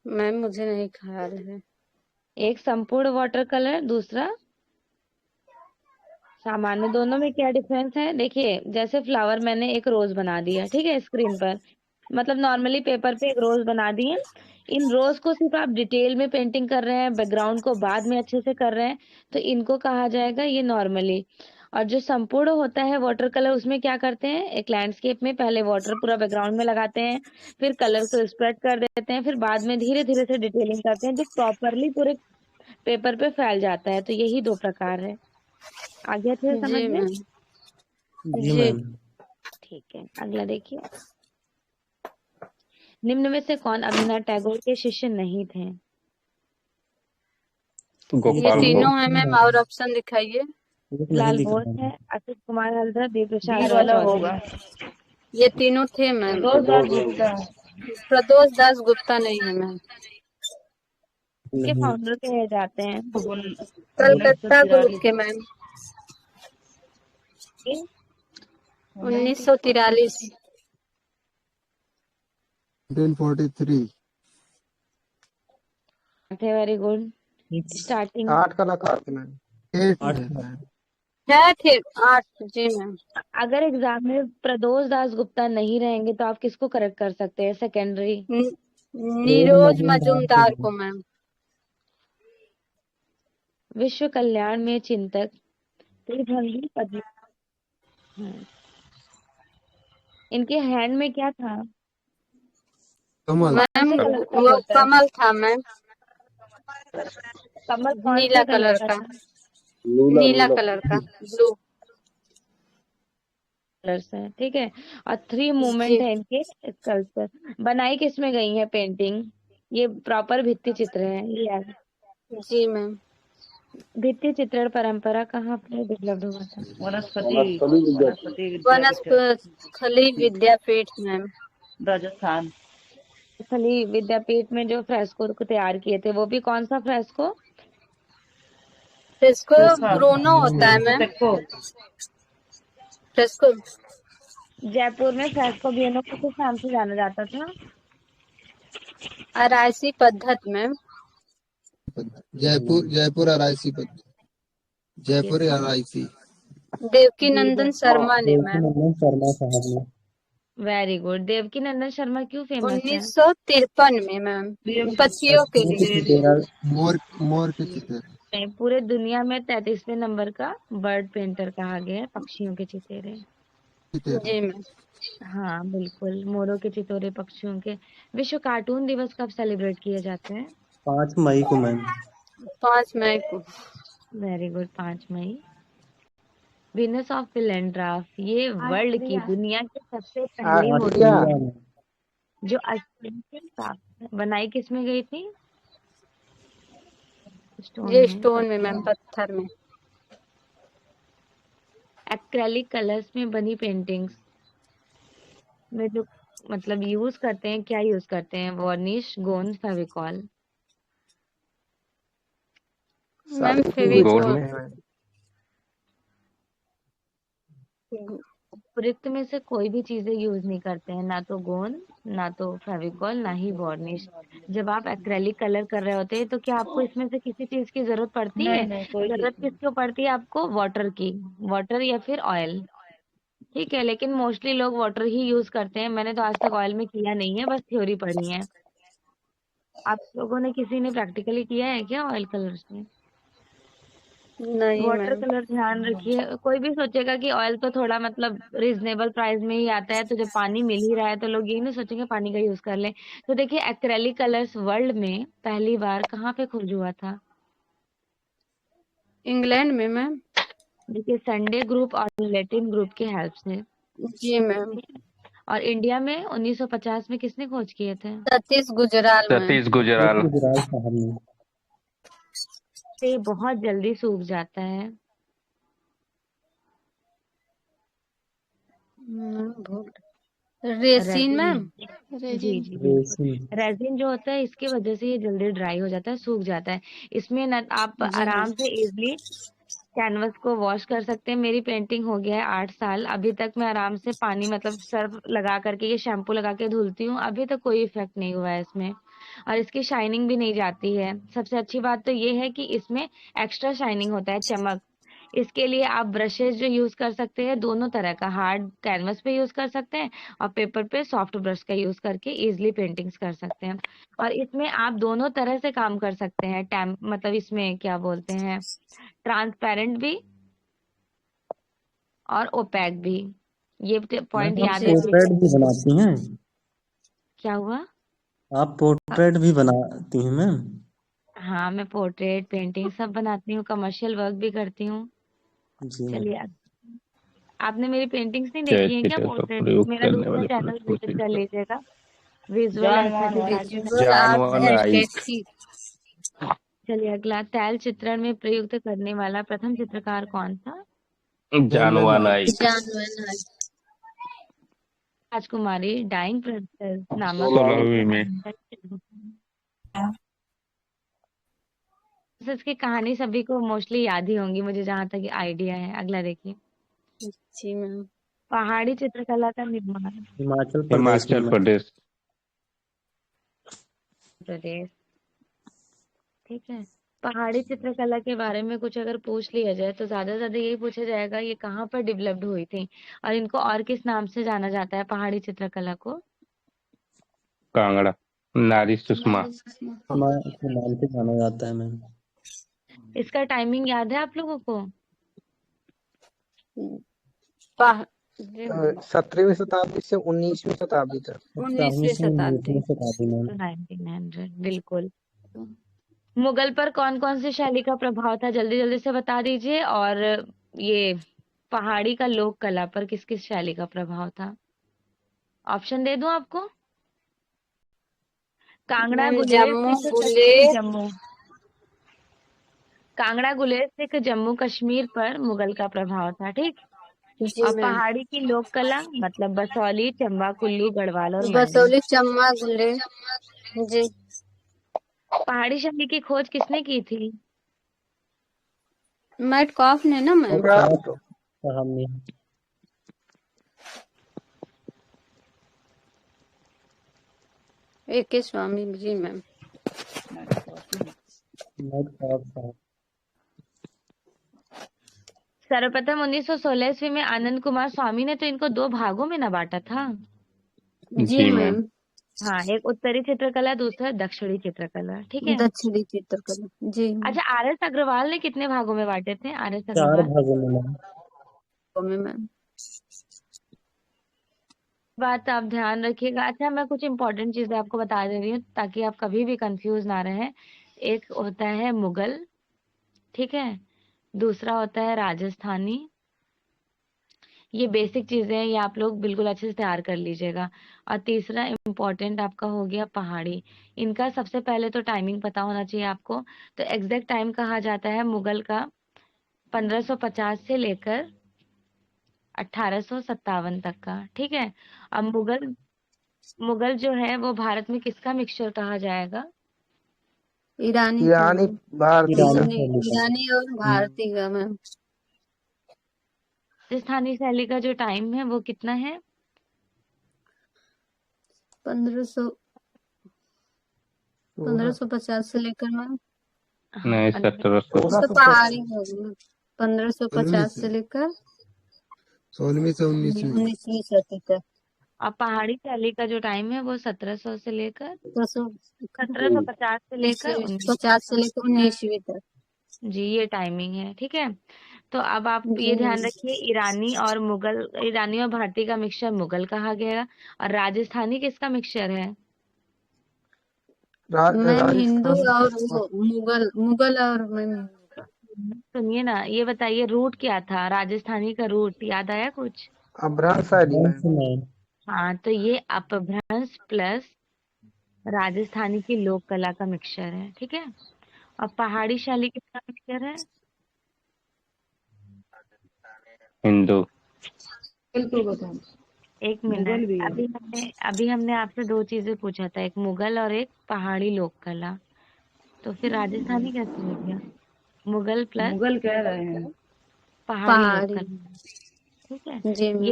मैम मुझे नहीं ख्याल है। एक संपूर्ण वाटर कलर, दूसरा सामान्य। दोनों में क्या डिफरेंस है? देखिए, जैसे फ्लावर मैंने एक रोज बना दिया, ठीक है, स्क्रीन पर, मतलब नॉर्मली पेपर पे एक रोज बना दिए। इन रोज को सिर्फ आप डिटेल में पेंटिंग कर रहे हैं, बैकग्राउंड को बाद में अच्छे से कर रहे हैं, तो इनको कहा जाएगा ये नॉर्मली। और जो संपूर्ण होता है वाटर कलर, उसमें क्या करते हैं, एक लैंडस्केप में पहले वाटर पूरा बैकग्राउंड में लगाते हैं, फिर कलर को स्प्रेड कर देते हैं, फिर बाद में धीरे धीरे से डिटेलिंग करते हैं, जो प्रॉपरली पूरे पेपर पे फैल जाता है। तो यही 2 प्रकार है। आगे थे समझ जी में? मैम। जी मैम। ठीक है, अगला देखिए। निम्न में से कौन अभिनव टैगोर के शिष्य नहीं थे? ये तीनों है मैम, और ऑप्शन दिखाइए। एक नहीं लाल दिख बोस रहा है, है। अशोक कुमार हल्दर, देव प्रसाद बी राय वाला चौधरी। होगा। ये तीनों थे मैम। प्रदोष दास गुप्ता। प्रदोष दास गुप्ता नहीं है मैम। के नहीं। फाउंडर कहे जाते हैं? कलकत्ता ग्रुप के मैम। 1943। 1943। Very good. स्टार्टिंग 8 कलाकार थे मैम। 8 8 है मैम। है थे 8। जी मैम। अगर एग्जाम में प्रदोष दास गुप्ता नहीं रहेंगे तो आप किसको करेक्ट कर सकते हैं सेकेंडरी? नीरोज मजूमदार को मैम। विश्व कल्याण में चिंतक त्रिभंगी पद्म। इनके हैंड में क्या था? कमल। मैम कौन से कलर का वो होता है? कमल था मैम। कमल कौन नीला से कलर कलर का का। था? नीला कलर का ब्लू। कलर से, ठीक है। और 3 मूवमेंट जी है इनके स्कल्पचर। बनाई किसमें गई है पेंटिंग? ये प्रॉपर भित्ति चित्र है ये। जी मैम। भित्ति चित्रण परंपरा कहाँ पे डेवलप हुआ था? वनस्पति विद्यापीठ वनस्थली विद्यापीठ मैम। राजस्थान। स्थली विद्यापीठ में जो फ्रेस्को को तैयार किए थे वो भी कौन सा फ्रेस्को? फ्रेस्को ब्रूनो होता है मैम। देखो फ्रेस्को जयपुर में फ्रेस्को बिएनो को किस नाम से जाना जाता था? आराइसी पद्धत मैम। जयपुर आरआईसी पद्धति। जयपुर आरआईसी। देवकी नंदन शर्मा ने देवकी मैम। नंदन शर्मा साहब ने। Very good. देवकी नंदन शर्मा क्यों फेमस है? 1953 में मैम। पक्षियों के पक्षियों के लिए। चितेरा। मोर के चित्र। पूरे दुनिया में 33वें नंबर का बर्ड पेंटर कहा गया है पक्षियों के चितेरे। जी मैम। हाँ बिल्कुल, मोरों के चितोरे पक्षियों के। विश्व कार्टून दिवस कब सेलिब्रेट किए जाते हैं? 5 मई को मैम। 5 मई को। वेरी गुड, 5 मई। वीनस ऑफ पिलेंड्राफ ये वर्ल्ड की दुनिया की सबसे पहली मूर्ति आस्ट्रिया। ऑस्ट्रेलिया में। जो ऑस्ट्रेलिया से प्राप्त है। बनाई किसमें गई थी? स्टोन ये में, स्टोन में पत्थर मैम, में। पत्थर में। एक्रेलिक कलर्स में बनी पेंटिंग्स में जो मतलब यूज करते हैं, क्या यूज करते हैं? वार्निश, गोंद, फेविकॉल। मैम सारे गोल्ड फेविकोल। में है मैम। उपयुक्त में से कोई भी चीजें यूज नहीं करते हैं, ना तो गोंद, ना तो फेविकॉल, ना ही वार्निश। जब आप एक्रेलिक कलर कर रहे होते हैं तो क्या आपको इसमें से किसी चीज की जरूरत पड़ती है? नहीं कोई जरूरत किसको पड़ती है आपको? वाटर की। वाटर या फिर ऑयल। ठीक है, लेकिन मोस्टली लोग वाटर ही यूज करते हैं। मैंने तो आज तक ऑयल में किया नहीं है, बस थ्योरी पढ़ी है। आप लोगों ने किसी ने प्रैक्टिकली किया है क्या ऑयल कलर से? नहीं वाटर मैम। कलर ध्यान रखिए। कोई भी सोचेगा कि ऑयल तो थोड़ा मतलब रीजनेबल प्राइस में ही आता है, तो जब पानी मिल ही रहा है तो लोग यही नहीं सोचेंगे पानी का यूज कर लें। तो देखिए, एक्रेलिक कलर्स वर्ल्ड में पहली बार कहाँ पे खोज हुआ था? इंग्लैंड में मैम। देखिए, संडे ग्रुप और लैटिन ग्रुप के हेल्प से। जी मैम। और इंडिया में 1950 में किसने खोज किए थे? सतीश गुजराल मैम। सतीश गुजराल। गुजराल साहब ने। ये बहुत जल्दी सूख जाता है। Resin ma'am. रेजिन। जी जी बिल्कुल। रेसिन। रेजिन जो होता है इसकी वजह से ये जल्दी ड्राई हो जाता है, सूख जाता है। इसमें न आप जी मैम। आराम से इजली कैनवस को वॉश कर सकते हैं। मेरी पेंटिंग हो गया है 8 साल, अभी तक मैं आराम से पानी मतलब सर्फ लगा करके, ये शैम्पू लगा के धुलती हूँ, अभी तक कोई इफेक्ट नहीं हुआ है इसमें। और इसकी शाइनिंग भी नहीं जाती है। सबसे अच्छी बात तो ये है कि इसमें एक्स्ट्रा शाइनिंग होता है, चमक। इसके लिए आप ब्रशेज जो यूज कर सकते हैं, दोनों तरह का, हार्ड कैनवस पे यूज कर सकते हैं और पेपर पे सॉफ्ट ब्रश का यूज करके इजिली पेंटिंग्स कर सकते हैं। और इसमें आप दोनों तरह से काम कर सकते हैं। टैम्प मतलब इसमें क्या बोलते हैं, ट्रांसपेरेंट भी और ओपैक भी। ये पॉइंट मैम आप याद जी। रखिएगा। पोर्ट्रेट भी बनाती हैं? क्या हुआ? आप पोर्ट्रेट भी बनाती हैं मैम? हाँ, मैं पोर्ट्रेट पेंटिंग सब बनाती हूँ, कमर्शियल वर्क भी करती हूँ। जी मैम। चलिए, आपने मेरी पेंटिंग्स नहीं देखी है क्या? कैपिटल का पोर्ट्रेट प्रयोग मेरा करने दूसरा वाले चैनल विजिट प्रोसीड कर कर। लीजिएगा, विजुअल जानवान वाला। एस्थेटिक। विजुअल आर्ट जानवर आइट। एस्थेटिक। चलिए अगला, तैल चित्रण में प्रयुक्त करने वाला प्रथम चित्रकार कौन था? जानवर आइट। जानवर। राजकुमारी डाइंग प्रिंसेस नामक 16वीं में। प्रिंसेस की कहानी सभी को मोस्टली याद ही होंगी, मुझे जहां तक आइडिया है। अगला देखिए, जी मैम। पहाड़ी चित्रकला का निर्माण। हिमाचल प्रदेश में हिमाचल मैम। प्रदेश। प्रदेश, ठीक है। पहाड़ी चित्रकला के बारे में कुछ अगर पूछ लिया जाए तो ज्यादा से ज्यादा यही पूछा जाएगा ये कहाँ पर डेवलप्ड हुई थी, और इनको और किस नाम से जाना जाता है पहाड़ी चित्रकला को? कांगड़ा, नारी सुषमा। सुषमा के नाम से जाना जाता है मैम। इसका टाइमिंग याद है आप लोगों को? जी 17वीं शताब्दी से 19वीं शताब्दी तक। 19वीं शताब्दी। 19वीं शताब्दी मैम। 1900, बिल्कुल। मुगल पर कौन कौन सी शैली का प्रभाव था, जल्दी जल्दी से बता दीजिए। और ये पहाड़ी का लोक कला पर किस किस शैली का प्रभाव था? ऑप्शन दे दूं आपको? कांगड़ा मैम गुलेर जम्मू सिख कश्मीर गुलेर। जम्मू कांगड़ा गुलेर सिख जम्मू कश्मीर पर मुगल का प्रभाव था, ठीक। जी और मैम। पहाड़ी की लोक कला मतलब बसौली, चंबा, कुल्लू, गढ़वाल और मंडी। बसौली, चम्बा, गुलेर। जी। पहाड़ी शैली की खोज किसने की थी? मैटकॉफ ने ना मैम। क्राफ्ट। साहब ने। AK Swami ji ma'am. Metcalfe साहब। सर्वप्रथम 1916 ईस्वी में आनंद कुमार स्वामी ने तो इनको दो भागों में ना बांटा था। जी जी मैम। मैम। हाँ, एक उत्तरी चित्रकला, दूसरा दक्षिणी चित्रकला, ठीक है। दक्षिणी चित्रकला। जी मैम। अच्छा, RS अग्रवाल ने कितने भागों में बांटे थे? RS 4 अग्रवाल भागों में मैम। मैम। बात आप ध्यान रखिएगा। अच्छा, मैं कुछ इंपॉर्टेंट चीजें आपको बता दे रही हूँ ताकि आप कभी भी कंफ्यूज ना रहे। एक होता है मुगल, ठीक है। दूसरा होता है राजस्थानी। ये बेसिक चीजें हैं, ये आप लोग बिल्कुल अच्छे से तैयार कर लीजिएगा। और तीसरा इम्पोर्टेंट आपका हो गया पहाड़ी। इनका सबसे पहले तो टाइमिंग पता होना चाहिए आपको। तो एग्जैक्ट टाइम कहा जाता है मुगल का 1550 से लेकर 1857 तक का, ठीक है। अब मुगल मुगल जो है वो भारत में किसका मिक्सचर कहा जाएगा? ईरानी का ईरानी, मैम। भारतीय का। ईरानी नहीं, शैली का। ईरानी और भारतीय का मैम। राजस्थानी शैली का जो टाइम है वो कितना है? 1550 से लेकर मैम। हाँ, नहीं, 1700। तो पहाड़ी होगी। 1550 से लेकर 16वीं से 19वीं। 19वीं सदी तक। अब पहाड़ी शैली का जो टाइम है वो 1700 से लेकर तो 1750 से लेकर 50 से लेकर 19वीं तक। जी, ये टाइमिंग है, ठीक है। तो अब आप जी ये ध्यान मैम। रखिए, ईरानी और भारतीय का मिक्सचर मुगल कहा गया। और राजस्थानी किसका मिक्सचर है? मैम हिंदू राजस्थान। और वो मुगल मुगल और मैम। सुनिए ना, ये बताइए रूट क्या था राजस्थानी का? रूट याद आया कुछ? अपभ्रंश शैली भ्रंश में। मैम। हाँ, तो ये अपभ्रंश प्लस राजस्थानी की लोक कला का मिक्सचर है, ठीक है। और पहाड़ी शैली किसका मिक्सचर है? हिंदू। एक मिनट, अभी हमने आपसे दो चीजें पूछा था, एक मुगल और एक पहाड़ी लोक कला। तो फिर राजस्थानी कैसे हो गया? मुगल प्लस मुगल कह रहे हैं। पहाड़ी लोक पहाड़ी। कला, ठीक है। जी मैम।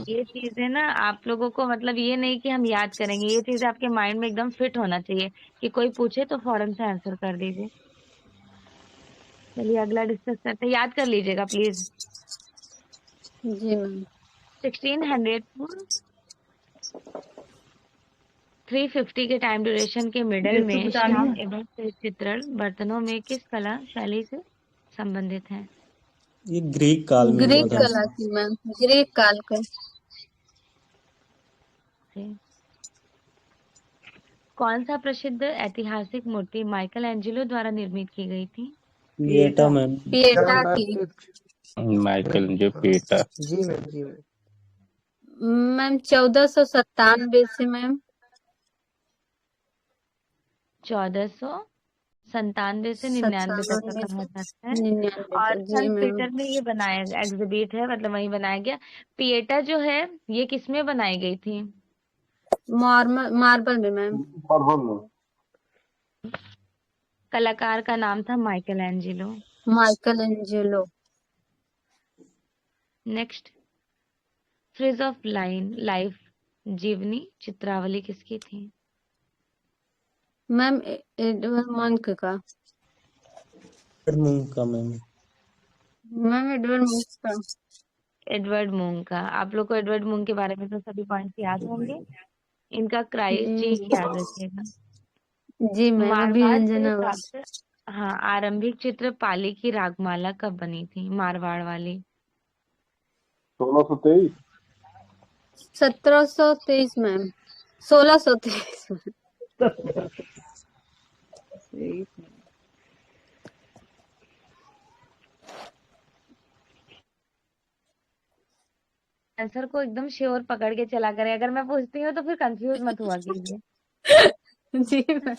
ये चीजें ना आप लोगों को मतलब ये नहीं कि हम याद करेंगे, ये चीजें आपके माइंड में एकदम फिट होना चाहिए कि कोई पूछे तो फौरन से आंसर कर दीजिए। चलिए अगला डिस्कस करते हैं, याद कर लीजिएगा प्लीज। Ji ma'am. 1600 टू 350 के टाइम ड्यूरेशन के मिडल में श्याम एवं श्वेत चित्रण बर्तनों में किस कला शैली से संबंधित है? ये ग्रीक काल में हुआ ग्रीक था। कला की मैम। ग्रीक काल का। कौन सा प्रसिद्ध ऐतिहासिक मूर्ति माइकल एंजेलो द्वारा निर्मित की गई थी? Pieta ma'am. पिएटा की। माइकल जो पीटा। जी मैम, जी मैम। मैम 1497 से मैम। 1497 से 99 तक का कहा जाता है। 99 और तक। जी सेंट मैम। पीटर में ये बनाया एग्जिबिट है, मतलब वहीं बनाया गया। पिएटा जो है ये किसमें बनाई गई थी? मार्बल में मैम। कलाकार का नाम था Michael Angelo. Michael Angelo. Next, phrase of life जीवनी चित्रावली किसकी थी? मैम एडवर्ड मंक का। मूंग का मैम। मैम एडवर्ड मंक का। एडवर्ड मूंग का। आप लोग को एडवर्ड मूंग के बारे में तो सभी पॉइंट्स याद होंगे। इनका क्राइस्ट याद रखिएगा। जी मैम, अभी मारवाड़ के अंजना हिसाब से हाँ, आरंभिक चित्र पाली की रागमाला कब बनी थी? मारवाड़ वाली 1623। 1723 मैम। 1623। आंसर को एकदम श्योर पकड़ के चला करें। अगर मैं पूछती हूँ तो फिर कंफ्यूज मत हुआ कीजिए। जी मैम।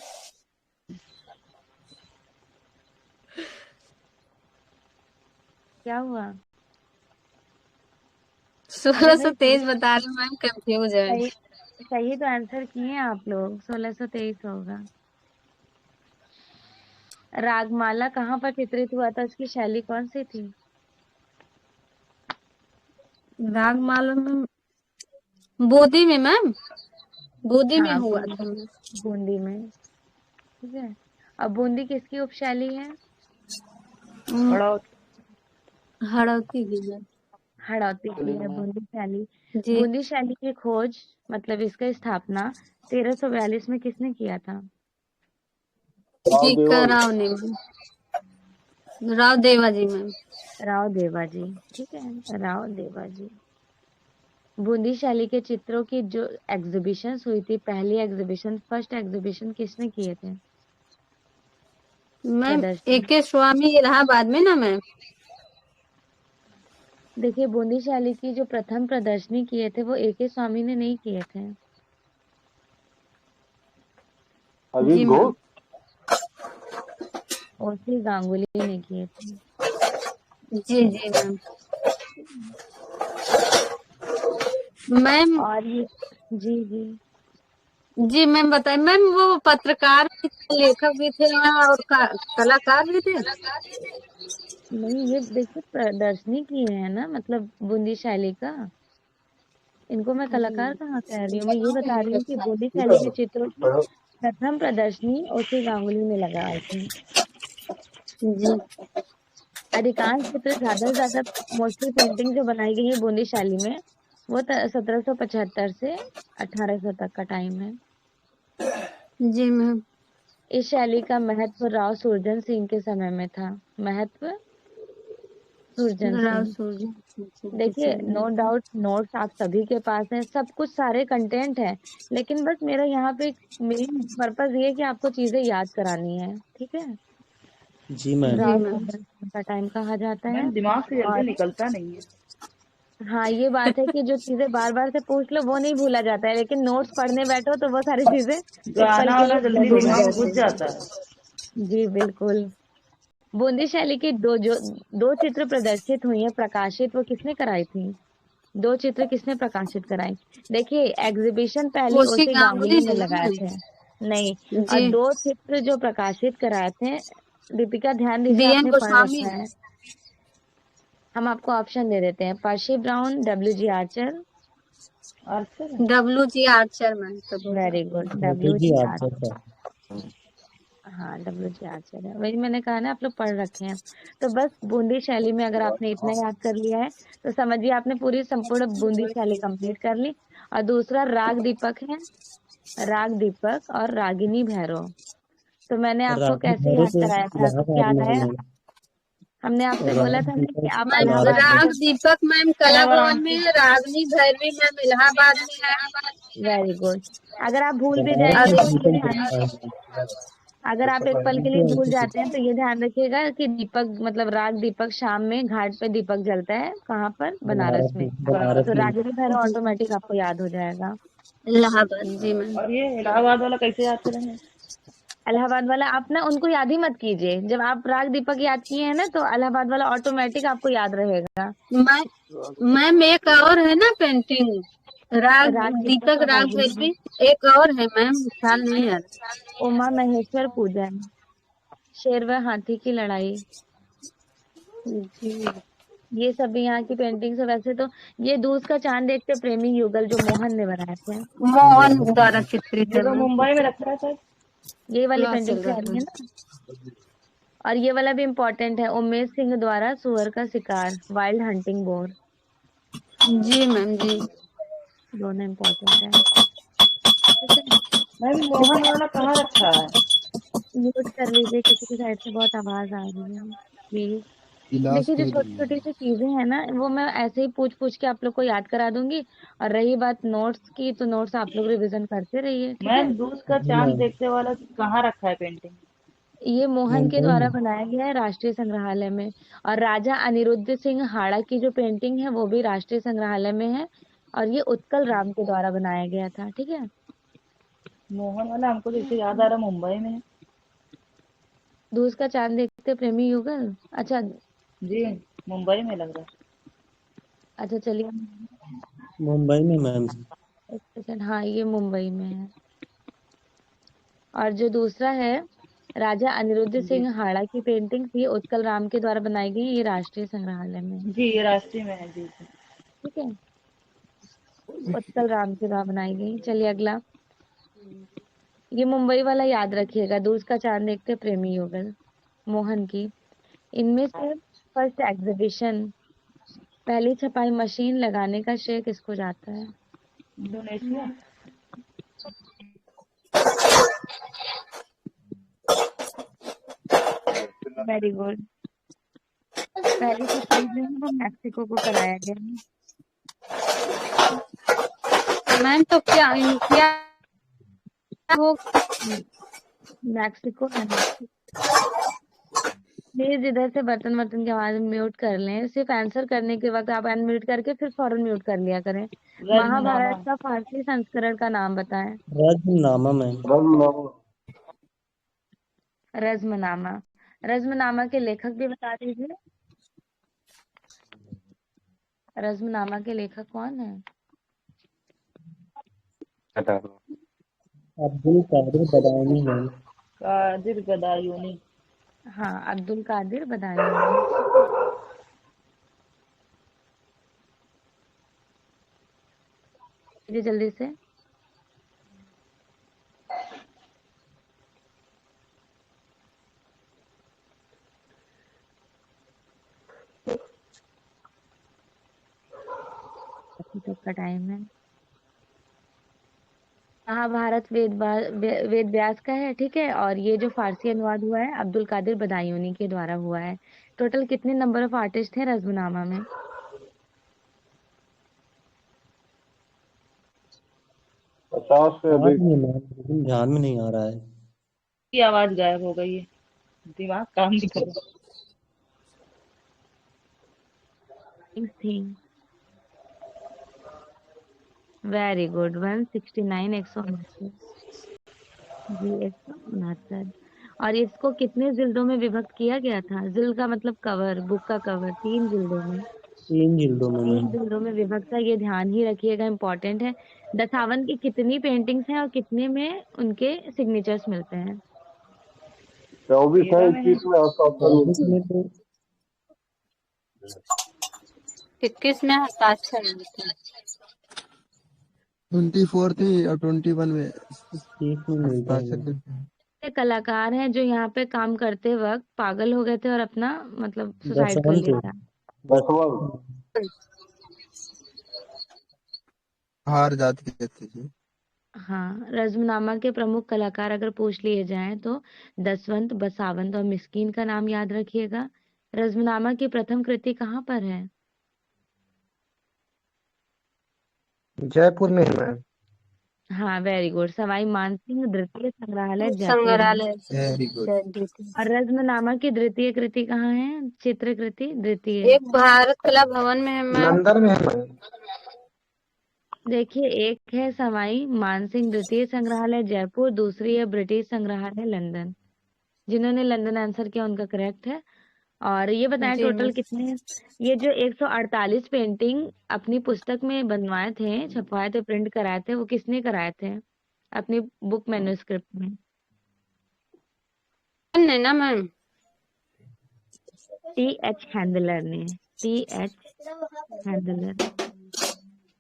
क्या हुआ? 1623 बता रहे मैम, कंफ्यूज है। सही सही तो आंसर किए आप लोग। 1623 होगा। रागमाला कहाँ पर चित्रित हुआ था? उसकी शैली कौन सी थी? रागमाला में बूंदी में मैम, बूंदी में हाँ, हुआ था। बूंदी में। ठीक है। अब बूंदी किसकी उपशैली है? हड़ौती की मैम। हड़ौती की है बूंदी शैली। जी बूंदी शैली की खोज मतलब इसका स्थापना 1342 में किसने किया था? जी राव ने मैम, राव देवाजी मैम। राव देवाजी। ठीक है, राव देवाजी। बूंदी शैली के चित्रों की जो एग्जीबिशन हुई थी, पहली एग्जीबिशन, फर्स्ट एग्जीबिशन किसने किए थे? मैम प्रदर्शनी। एके स्वामी इलाहाबाद में ना मैम। देखिए, बूंदी शैली की जो प्रथम प्रदर्शनी किए थे वो एके स्वामी ने नहीं किए थे। जी मैम। ओसी गांगुली ने किए थे। जी जी मैम। मैम और ये जी जी जी मैम बताइए मैम, वो पत्रकार भी थे, लेखक भी थे और कलाकार भी थे। नहीं, ये देखिए प्रदर्शनी की है ना, मतलब बूंदी शैली का। इनको मैं कलाकार कहाँ कह रही हूँ? मैं ये बता रही हूँ कि बूंदी शैली के चित्रों की प्रथम प्रदर्शनी ओसी गांगुली ने लगाई थी। जी अधिकांश चित्र ज्यादा से ज्यादा मोस्टली पेंटिंग जो बनाई गई है बूंदी शैली में वो 1775 से 1800 तक का टाइम है। जी मैम। इस शैली का महत्व राव सुरजन सिंह के समय में था। महत्व सुरजन राव सिंह। सूरज। देखिए, नो डाउट नोट्स आप सभी के पास है, सब कुछ सारे कंटेंट है, लेकिन बस मेरा यहाँ पे मेन पर्पस ये है कि आपको चीजें याद करानी है। ठीक है। जी मैम। राव सुरजन सिंह का टाइम कहा जाता है। मैम दिमाग से जल्दी और निकलता नहीं है। हाँ, ये बात है कि जो चीजें बार बार से पूछ लो वो नहीं भूला जाता है, लेकिन नोट्स पढ़ने बैठो तो वो सारी चीजें एक पल गाना के वाना लिए जल्दी भूल दिमाग में घुस जाती जाता है। है। जी बिल्कुल। बूंदी शैली की दो चित्र प्रदर्शित हुई है, प्रकाशित, वो किसने कराई थी? दो चित्र किसने प्रकाशित कराई? देखिए, एग्जीबिशन पहली ओसी ओसी गांगुली गांगुली ने ने लगाए मैम। थे। नहीं, और जी दो चित्र जो प्रकाशित कराए थे, दीपिका ध्यान दीजिए, बीएन आपने पढ़ गोस्वामी। रखा है। हम आपको ऑप्शन दे देते हैं, Percy Brown, W G. Archer. W G. Archer ma'am. Very good, जी डब्ल्यू.जी. आप आर्चर। हाँ, डब्ल्यू.जी. आर्चर है, वही मैंने कहा ना, आप लोग पढ़ रखे हैं। तो बस बूंदी शैली में अगर आपने इतना याद कर लिया है तो समझिए आपने पूरी संपूर्ण बूंदी शैली कंप्लीट कर ली। और दूसरा राग दीपक है, राग दीपक और रागिनी भैरव। तो मैंने आपको रानी कैसे भैरव याद तो कराया था? कुछ इलाहाबाद याद में है आया? मैम। हमने आपसे और बोला राग था ना कि दीपक आप मैम इलाहाबाद में राग जब दीपक मैम कला भवन में है, रागनी भैरवी मैम इलाहाबाद में है। Very good. अगर आप भूल भी बनारस जाएंगे में तो ये दीपक ध्यान, गुप्ता है। अगर आप एक पल के लिए भूल ठीक है। जाते हैं तो ये ध्यान रखिएगा कि दीपक मतलब राग दीपक शाम में घाट पे दीपक जलता है, कहाँ पर? बनारस में। बनारस तो में। रागिनी भैरव ऑटोमेटिक आपको याद हो जाएगा। इलाहाबाद। जी मैम। और ये इलाहाबाद वाला कैसे याद करेंगे? इलाहाबाद वाला आप ना उनको याद ही मत कीजिए। जब आप राग दीपक याद किए हैं ना तो इलाहाबाद वाला ऑटोमेटिक आपको याद रहेगा। मैम एक और है ना पेंटिंग, राग राग दीपक दीपक और राग रागिनी, भैरवी। एक और है मैम, ख्याल नहीं आ रहा। उमा महेश्वर पूजन। शेर व हाथी की लड़ाई। जी ये सब भी यहाँ की पेंटिंग्स है। वैसे तो ये दूध का चांद देखते प्रेमी युगल जो मोहन ने बनाए थे, मोहन द्वारा चित्रित ये है तो मैम। मुंबई में रखा है सर। ये वाली क्लास पेंटिंग चल से रहा आ है रही मैम। है ना। और ये वाला भी इम्पोर्टेंट है, उमेश सिंह द्वारा सुअर का शिकार, वाइल्ड हंटिंग बोर। जी मैम जी। दोनों इम्पोर्टेंट है। ठीक है, मैम मोहन देखिए वाला कहाँ रखा है? म्यूट कर लीजिए, किसी की साइड से बहुत आवाज आ रही है प्लीज। देखिए जो छोटी छोटी सी चीजें हैं ना, वो मैं ऐसे ही पूछ पूछ के आप लोग को याद करा दूंगी। और रही बात नोट्स की, तो नोट्स आप लोग रिवीजन करते रहिए, ठीक है। मैम दूध का जी चांद मैम। देखते वाला कहाँ रखा है पेंटिंग? ये मोहन के मुंबई द्वारा में। बनाया गया है राष्ट्रीय संग्रहालय में। और राजा अनिरुद्ध सिंह हाड़ा की जो पेंटिंग है वो भी राष्ट्रीय संग्रहालय में है। और ये उत्कल राम के द्वारा बनाया गया था, ठीक है। मोहन वाला हमको जैसे याद आ रहा मुंबई में है। दूज का चांद देखते प्रेमी युगल, अच्छा। जी मुंबई में लग रहा है। अच्छा चलिए, मुंबई में मैम। एक सेकंड, हाँ ये मुंबई में है। और जो दूसरा है राजा अनिरुद्ध जी सिंह हाड़ा की पेंटिंग थी, उत्कल राम के द्वारा बनाई गई, ये राष्ट्रीय संग्रहालय में है, जी ये राष्ट्रीय में है जी। ठीक है। उत्कल राम के द्वारा बनाई गई। चलिए अगला, ये मुंबई वाला याद रखिएगा, दूज का चांद देखते प्रेमी युगल, मोहन की। इनमें से फर्स्ट एग्जीबिशन, पहली छपाई मशीन लगाने का श्रेय किसको जाता है? इंडोनेशिया। Very good. पहली छपाई जो है वो मैक्सिको को कराया गया है। मैम तो क्या क्या वो मैक्सिको है मैक्सिको। प्लीज इधर से बर्तन वर्तन की आवाज म्यूट कर लें, सिर्फ आंसर करने के वक्त आप अनम्यूट करके फिर फौरन म्यूट कर लिया करें। रजमनामा। महाभारत का फारसी संस्करण का नाम बताएं। रजनामा मैम। रज्मनामा। रज्मनामा के लेखक भी बता दीजिए। रज्मनामा के लेखक कौन है? हटा दो। अब्दुल कादिर बदायूनी मैम। कादिर गदायूनी। हाँ, अब्दुल कादिर बदायूनी। जी जल्दी से। अभी तक का टाइम है। महाभारत वेद व्यास का है, ठीक है। और ये जो फारसी अनुवाद हुआ है अब्दुल कादिर बदायूनी के द्वारा हुआ है। टोटल कितने नंबर ऑफ आर्टिस्ट थे रज्मनामा में? 50 से याद अधिक। नहीं मैम, लेकिन ध्यान में नहीं आ रहा है। की आवाज गायब हो गई है, दिमाग काम नहीं कर रहा। थी। वेरी गुड, 169, 169 जी, 169। और इसको कितने जिल्दों में विभक्त किया गया था? जिल्द का मतलब कवर, बुक का कवर। 3 जिल्दों में। 3 जिल्दों में 3 मैम। जिल्दों में विभक्त है, ये ध्यान ही रखिएगा, इम्पोर्टेंट है। दसावन की कितनी पेंटिंग्स हैं और कितने में उनके सिग्नेचर्स मिलते हैं? 24 है, 13 में है। 21 में हस्ताक्षर मिलते हैं। में तो 21 में हस्ताक्षर मिलते हैं। 24 थी और 21 में 30 में मिलता हस्ताक्षर है। मिलते हैं। ये कलाकार हैं जो यहाँ पे काम करते वक्त पागल हो गए थे और अपना मतलब सुसाइड कर दसवन लिया थे। था। दसवन। हार जाती कहते थे। हाँ, रज्मनामा के प्रमुख कलाकार अगर पूछ लिए जाएं तो दसवंत, बसावंत और मिस्कीन का नाम याद रखिएगा। रज्मनामा की प्रथम कृति कहाँ पर है? जयपुर में है मैम। हाँ वेरी गुड, सवाई मानसिंह द्वितीय संग्रहालय जयपुर में। संग्रहालय वेरी गुड। और रज्मनामा की द्वितीय कृति कहाँ है? चित्र कृति द्वितीय। एक भारत कला भवन में है मैम। लंदन में है मैम। देखिए, एक है सवाई मानसिंह द्वितीय संग्रहालय जयपुर, दूसरी है ब्रिटिश संग्रहालय लंदन। जिन्होंने लंदन आंसर किया उनका करेक्ट है। और ये बताएं जी मैम। टोटल कितने, ये जो 148 पेंटिंग अपनी पुस्तक में बनवाए थे, छपवाए थे, प्रिंट कराए थे, वो किसने कराए थे अपनी बुक मैन्युस्क्रिप्ट में? नहीं ना मैम। TH हैंडलर ने, TH हैंडलर,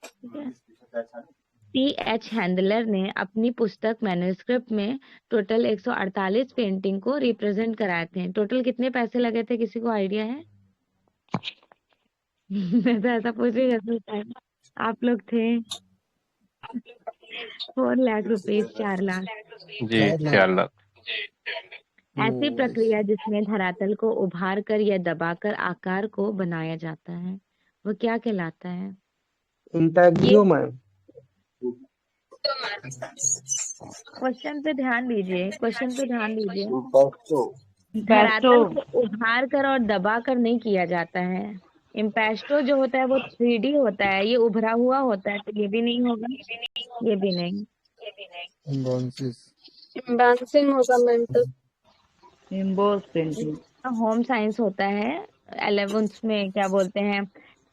ठीक है। TH हैंडलर ने अपनी पुस्तक मैन्युस्क्रिप्ट में टोटल 148 पेंटिंग को रिप्रेजेंट कराए थे। टोटल कितने पैसे लगे थे, किसी को आइडिया है? मैं तो ऐसा पूछ रही जैसे आप लोग थे। 4 लाख रुपीज, 4 लाख। जी 4 लाख। ऐसी प्रक्रिया जिसमें धरातल को उभार कर या दबाकर आकार को बनाया जाता है, वो क्या कहलाता है? इंटैग्यो मैम। क्वेश्चन पे ध्यान दीजिए, क्वेश्चन पे ध्यान दीजिए। पेस्टो। धरातल को उभार कर और दबा कर नहीं किया जाता है। इम्पेस्टो जो होता है वो 3D होता है, ये उभरा हुआ होता है, तो ये भी नहीं होगा, ये भी नहीं। इम्बांसिंग होगा मैम तो। Emboss painting. होम साइंस होता है 11th में, क्या बोलते हैं,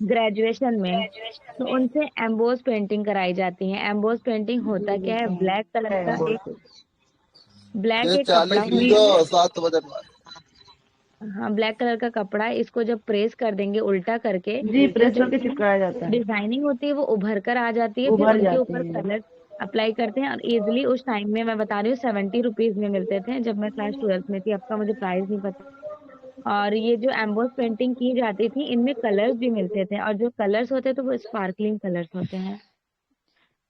ग्रेजुएशन में, तो उनसे एम्बोस पेंटिंग कराई जाती है। एम्बोस पेंटिंग होता क्या है, ब्लैक कलर का एक कपड़ा होता है। हाँ, ब्लैक कलर का कपड़ा, इसको जब प्रेस कर देंगे उल्टा करके, जी, तो प्रेस जो करके चिपकाया जाता है, डिजाइनिंग होती है वो उभर कर आ जाती है, फिर उभर उनके जाते ऊपर हैं। कलर अप्लाई करते हैं। और इजिली उस टाइम में, मैं बता रही हूँ, 70 रुपीज में मिलते थे जब मैं क्लास 12th में थी। अब का मुझे प्राइस नहीं पता। और ये जो एम्बोस पेंटिंग की जाती थी, इनमें कलर्स भी मिलते थे, और जो कलर्स होते थे वो स्पार्कलिंग कलर्स होते हैं।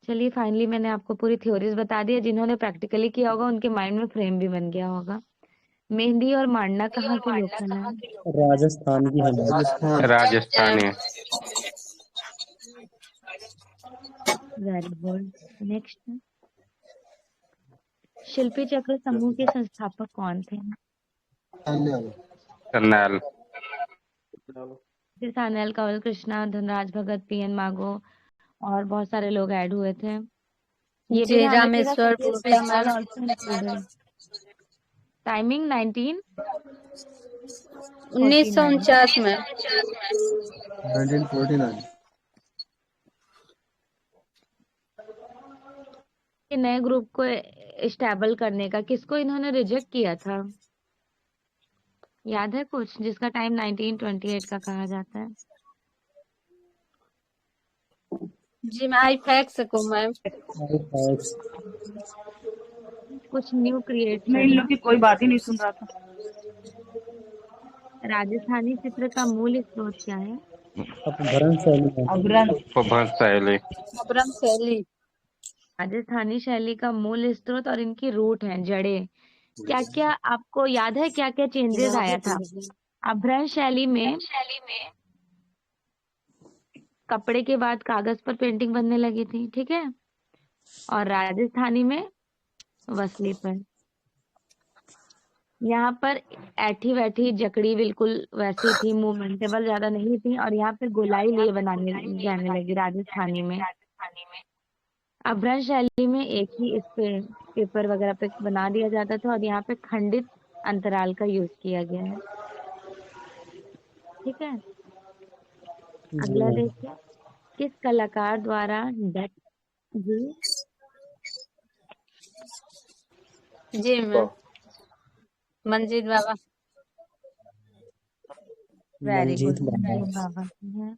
चलिए, फाइनली मैंने आपको पूरी थ्योरीज बता दी है। जिन्होंने प्रैक्टिकली किया होगा उनके माइंड में फ्रेम भी बन गया होगा। मेहंदी और मांडना कहाँ की लोकल है? राजस्थान की है मैम। राजस्थानी है। Very good. नेक्स्ट, शिल्पी चक्र समूह के संस्थापक कौन थे? करनाल। सान्याल, कंवल कृष्णा, धनराज भगत, PN मागो और बहुत सारे लोग ऐड हुए थे। ये भी जी ध्यान रखिएगा, Rameshwar Satish Gupta Jaiswal ma'am. also included। Timing 1949। 1949 में। 1949। नए ग्रुप को स्टेबल करने का किसको इन्होंने रिजेक्ट किया था, याद है कुछ, जिसका टाइम 1928 का कहा जाता है? जी मैं आई फैक्स को मैम। कुछ न्यू क्रिएट मैं इन करना। लोग की कोई बात ही नहीं सुन रहा था। राजस्थानी चित्र का मूल स्रोत क्या है? अपभ्रंश शैली है। अभ्रंश। उपभ्रंश शैली। अब्रम शैली। राजस्थानी शैली का मूल स्रोत और इनकी रूट है, जड़ें। क्या क्या आपको याद है, क्या क्या चेंजेस आया था? अपभ्रंश शैली में कपड़े के बाद कागज पर पेंटिंग बनने लगी थी, ठीक है, और राजस्थानी में वसली पर। यहाँ पर ऐठी वैठी जकड़ी बिल्कुल वैसी थी, मूवमेंटेबल ज्यादा नहीं थी, और यहाँ पे गोलाई लिए बनाने जाने लगी राजस्थानी में। अपभ्रंश शैली में एक ही इस पे पेपर वगैरह पे बना दिया जाता था, और यहाँ पे खंडित अंतराल का यूज किया गया है, ठीक है। जी अगला मैम। देखिए, किस कलाकार द्वारा डच जी जी मैम। मंजीत बाबा। वेरी मंजीत गुड, बाबा। मंजीत बाबा की है।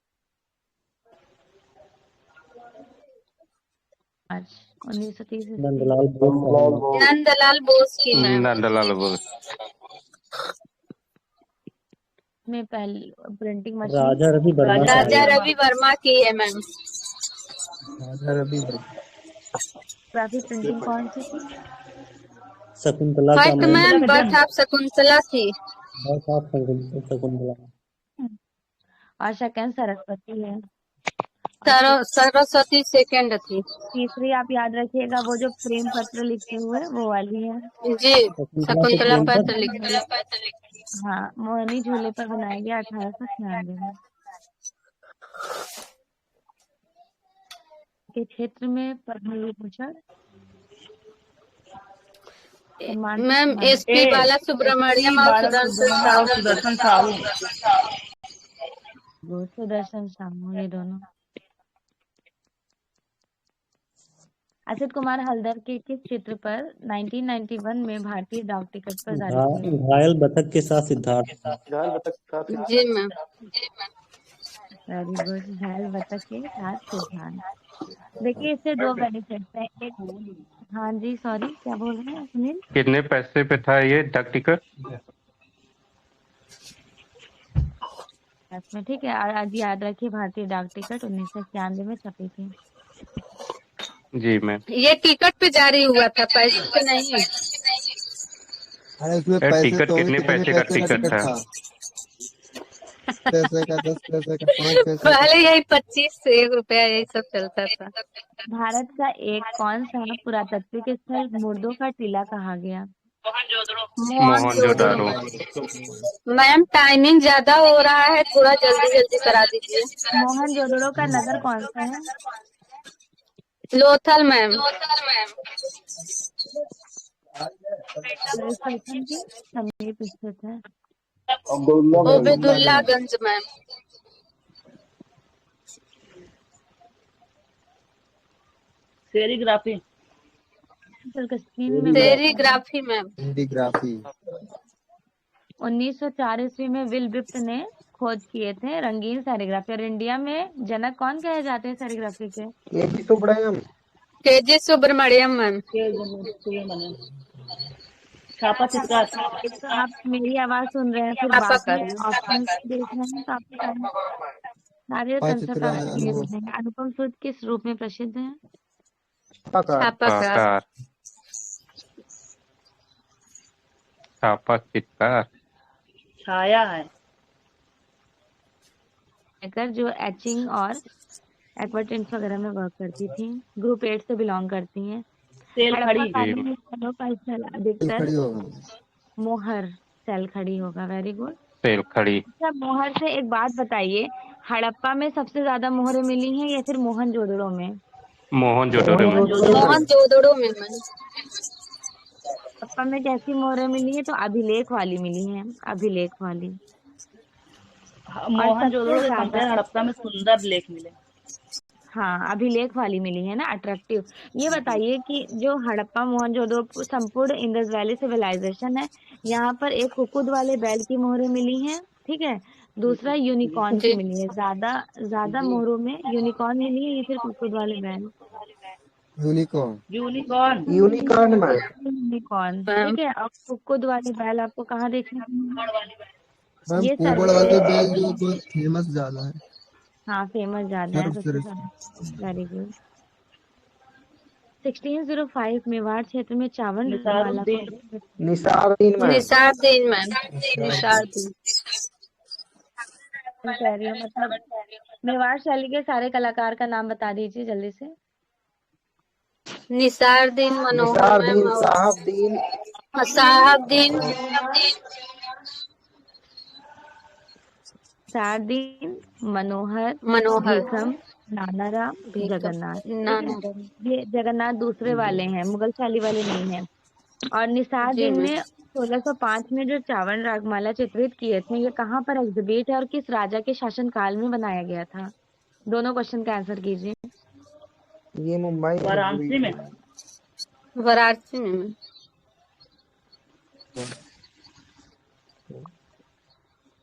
आज 1930 ईस्वी नंदलाल बोस साहब। नंदलाल बोस की मैम। नंदलाल बोस। में पहली प्रिंटिंग मशीन राजा रवि वर्मा राजा साहब। रवि वर्मा की है ma'am. Raja Ravi graphic printing कौन सी थी? शकुंतला का first ma'am. Ma'am birth of Shakuntala थी। बस आप शकुंतला। और सेकंड सरस्वती है। सरस्वती सेकंड थी। तीसरी आप याद रखिएगा, वो जो प्रेम पत्र लिखे हुए वो वाली है। जी शकुंतला के शकुंतला प्रेम पत्र पर। लिखी। हाँ, मोहनी झूले पर बनाया गया 1896 में। के क्षेत्र में पद्म विभूषण सम्मान मैम SP बाला सुब्रमण्यम और सुदर्शन साहू। सुदर्शन सामू, ये दोनों। असित कुमार हल्दर के किस चित्र पर 1991 में भारतीय डाक टिकट पर जारी किया? घायल बतख के साथ सिद्धार्थ। जी मैम। Very good. घायल बतख के साथ सिद्धांत। देखिए इससे दो बेनिफिट्स हैं। एक, हाँ जी सॉरी क्या बोल रहे हैं सुनील? कितने पैसे पे था ये डाक टिकट? में ठीक है। और आज याद रखिए भारतीय डाक टिकट 1991 में छपी थी। जी मैम। ये टिकट पे जारी हुआ था, पैसे पे नहीं। अरे उसमें पैसे टिकट तो कितने कितने पैसे का पैसे का टिकट टिकट था? था? 10 पैसे का, 10 पैसे का, 5 पैसे का। पहले यही 25 से 1 रुपया यही सब चलता था। भारत का एक कौन सा पुरातात्विक स्थल मुर्दों का टीला कहा गया? मोहनजोदड़ो। मोहनजोदारो। मैम टाइमिंग ज्यादा हो रहा है, थोड़ा जल्दी जल्दी करा दीजिए। मोहनजोदड़ो का नगर कौन सा है? लोथल मैम। पुलिस स्टेशन के समीप स्थित है। ओबेदुल्लागंज मैम। सेरीग्राफी। कश्मीर में सेरीग्राफी मैम। इंडिग्राफी। 1904 ईस्वी में विल विप्ट ने खोज किए थे रंगीन सेरीग्राफी। और इंडिया में जनक कौन कहे जाते हैं सेरीग्राफी के? ये तो बड़ा हम केजे सुब्रमण्यम मैम। छापा चित्रा। एक तो आप मेरी आवाज सुन रहे हैं, फिर छापा बाकी कर। ऑप्शन देख रहे हैं तो आपको सारे कंसेप्ट आप क्लियर हो जाएंगे। अनुपम सूद किस रूप में प्रसिद्ध है? छापाकार। आकार। छापा चित्कार। छाया है। जो एचिंग और एक्वाटिंट्स वगैरह में वर्क करती थी, ग्रुप 8 से बिलोंग करती हैं। सेल खड़ी। स्थलों का स्थल अधिकतर खड़ी होगा। मोहर सेल खड़ी होगा। Very good. सेल खड़ी। अच्छा मोहर से एक बात बताइए, हड़प्पा में सबसे ज्यादा मोहरें मिली हैं या फिर मोहनजोदड़ो में? मोहनजोदारो। मोहनजोदड़ो में मैम। हड़प्पा में कैसी मोहरें मिली हैं? तो अभिलेख वाली मिली हैं, अभिलेख वाली। मोहनजोदड़ो सबसे के ज्यादा कंपेयर हड़प्पा में सुंदर लेख मिले। हाँ अभिलेख वाली मिली है ना, अट्रैक्टिव। ये बताइए कि जो हड़प्पा मोहनजोदड़ो संपूर्ण इंडस वैली सिविलाइजेशन है, यहाँ पर एक कुकुद वाले बैल की मोहरें मिली हैं, ठीक है। दूसरा यूनिकॉर्न की जी। मिली है। ज्यादा मोहरों में यूनिकॉर्न मिली है या फिर कुकुद वाले बैल? यूनिकॉर्न। यूनिकॉर्न। यूनिकॉर्न में यूनिकॉर्न मैम। ठीक है। अब कुकुद वाले बैल आपको कहाँ देखने को मिलेंगे? मैम ये कुबड़ सर्वे वाले बैल जो बहुत फेमस ज्यादा है। हाँ फेमस ज्यादा है सबसे सिर्फ ज्यादा। Very good. 1605 मेवाड़ क्षेत्र में चावल माला निसारुद्दीन। को निसारुद्दीन मैम। निसारुद्दीन मैम। निसारुद्दीन। कह रही हूँ, मतलब मेवाड़ शैली के सारे कलाकार का नाम बता दीजिए जल्दी से। निसारुद्दीन मनोहर मैम निसारुद्दीन, और साहबदीन, साहबदीन। सारदीन, मनोहर, मनोहर। भीखम, नानाराम, भीखम। जगन्नाथ। ठीक है, नानाराम। ये जगन्नाथ दूसरे वाले हैं, मुगल शैली वाले नहीं हैं। और जी निसारुद्दीन मैम। ने 1605 में जो चावल रागमाला चित्रित किए थे, ये कहाँ पर एग्जिबिट है और किस राजा के शासनकाल में बनाया गया था? दोनों क्वेश्चन का आंसर कीजिए। ये मुंबई वाराणसी में। वाराणसी में मैम।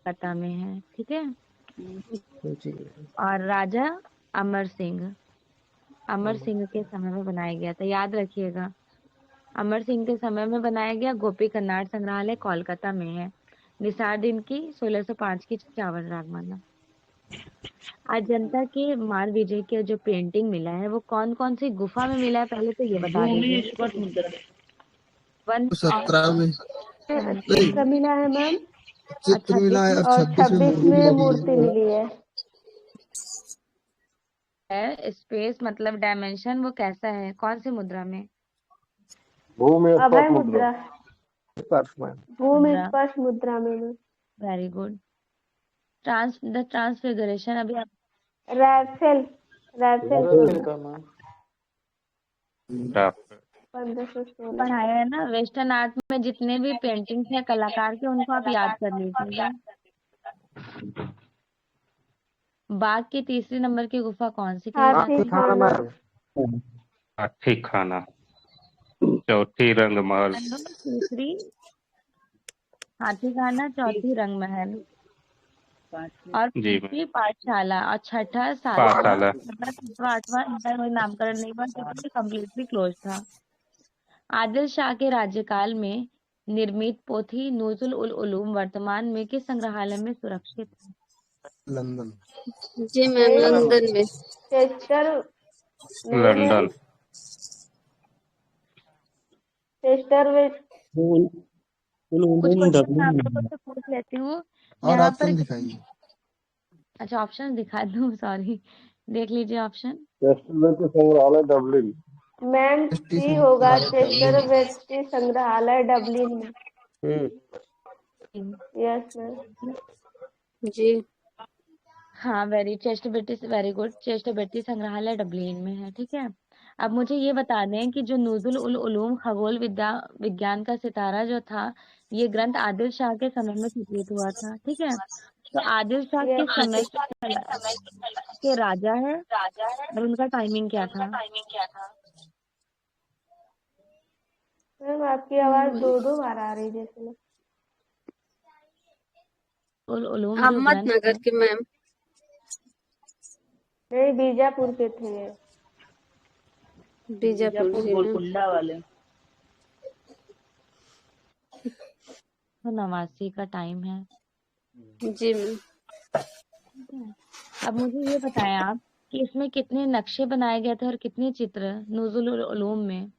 पता में है, ठीक है। जी। और राजा अमर सिंह के समय में बनाया गया था, याद रखिएगा। अमर सिंह के समय में बनाया गया। गोपी कन्नाड संग्रहालय कोलकाता में है। निसारुद्दीन की 1605 की चावल रागमाला। अजंता के मार विजय के जो पेंटिंग मिला है वो कौन कौन सी गुफा में मिला है, पहले तो ये बता भूमि दीजिए। स्पष्ट मुद्रा। 17 में चित्र मिला है मैम, चित्र मिला है, अब और 26 में 26 मूर्ति में लगी मूर्ति है। मिली है। स्पेस मतलब डायमेंशन वो कैसा है, कौन सी मुद्रा में? अभय मुद्रा। भूमि मुद्रा। स्पर्श मुद्रा में ma'am. Very good. The transfiguration अभी आप रैफेल। रैफेल आप 1516। पढ़ाया है ना। वेस्टर्न आर्ट में जितने भी पेंटिंग्स हैं कलाकार के, उनको आप याद कर लीजिएगा। बाघ की तीसरी नंबर की गुफा कौन सी कही हाथी जाती है? खाना। हाथी खाना, चौथी रंग महल, तीसरी हाथी खाना, चौथी रंग महल और जी मैम, पांचवी पाठशाला और छठा सातवां पाठशाला, छठा सातवां आठवां इनका कोई नामकरण नहीं हुआ क्योंकि कम्प्लीटली क्लोज था। आदिल शाह के राज्यकाल में निर्मित पोथी नूजुल उल उलूम वर्तमान में किस संग्रहालय में सुरक्षित है? लंदन। जी मैम, नहीं लंदन में। चेस्टर नहीं मैम लंदन, चेस्टर में कुछ क्वेश्चन मैं आप डब्लिन लोगों से पूछ लेती हूँ और यहाँ पर। ऑप्शन दिखाइए। अच्छा ऑप्शन दिखा दूँ, सॉरी, देख लीजिए ऑप्शन। संग्रहालय डबलिन। मैम टेस्टी सी होगा संग्रहालय चेस्टर डबलिन। वेस्टी संग्रहालय डबलिन में। Yes ma'am. जी। हाँ वेरी गुड, चेस्ट बेटी संग्रहालय डबलिन में है। ठीक है, अब मुझे ये बता दें कि जो नूजुल उल उलूम खगोल विज्ञान का सितारा जो था, ये ग्रंथ आदिल शाह के समय में चित्रित हुआ था। ठीक है, तो आदिल शाह किस यस समय के राजा है और उनका टाइमिंग क्या था? मैम आपकी आवाज दो दो बार आ रही जैसे ना। उल उलूम जो ग्रंथ अहमदनगर है, के मैम। नहीं बीजापुर के थे ये। बीजापुर जी मैम। गोलकुंडा वाले। तो 89 का टाइम है। जी मैम। ठीक है, अब मुझे ये बताएं आप कि इसमें कितने नक्शे बनाए गए थे और कितने चित्र नूजुल उल उलूम में?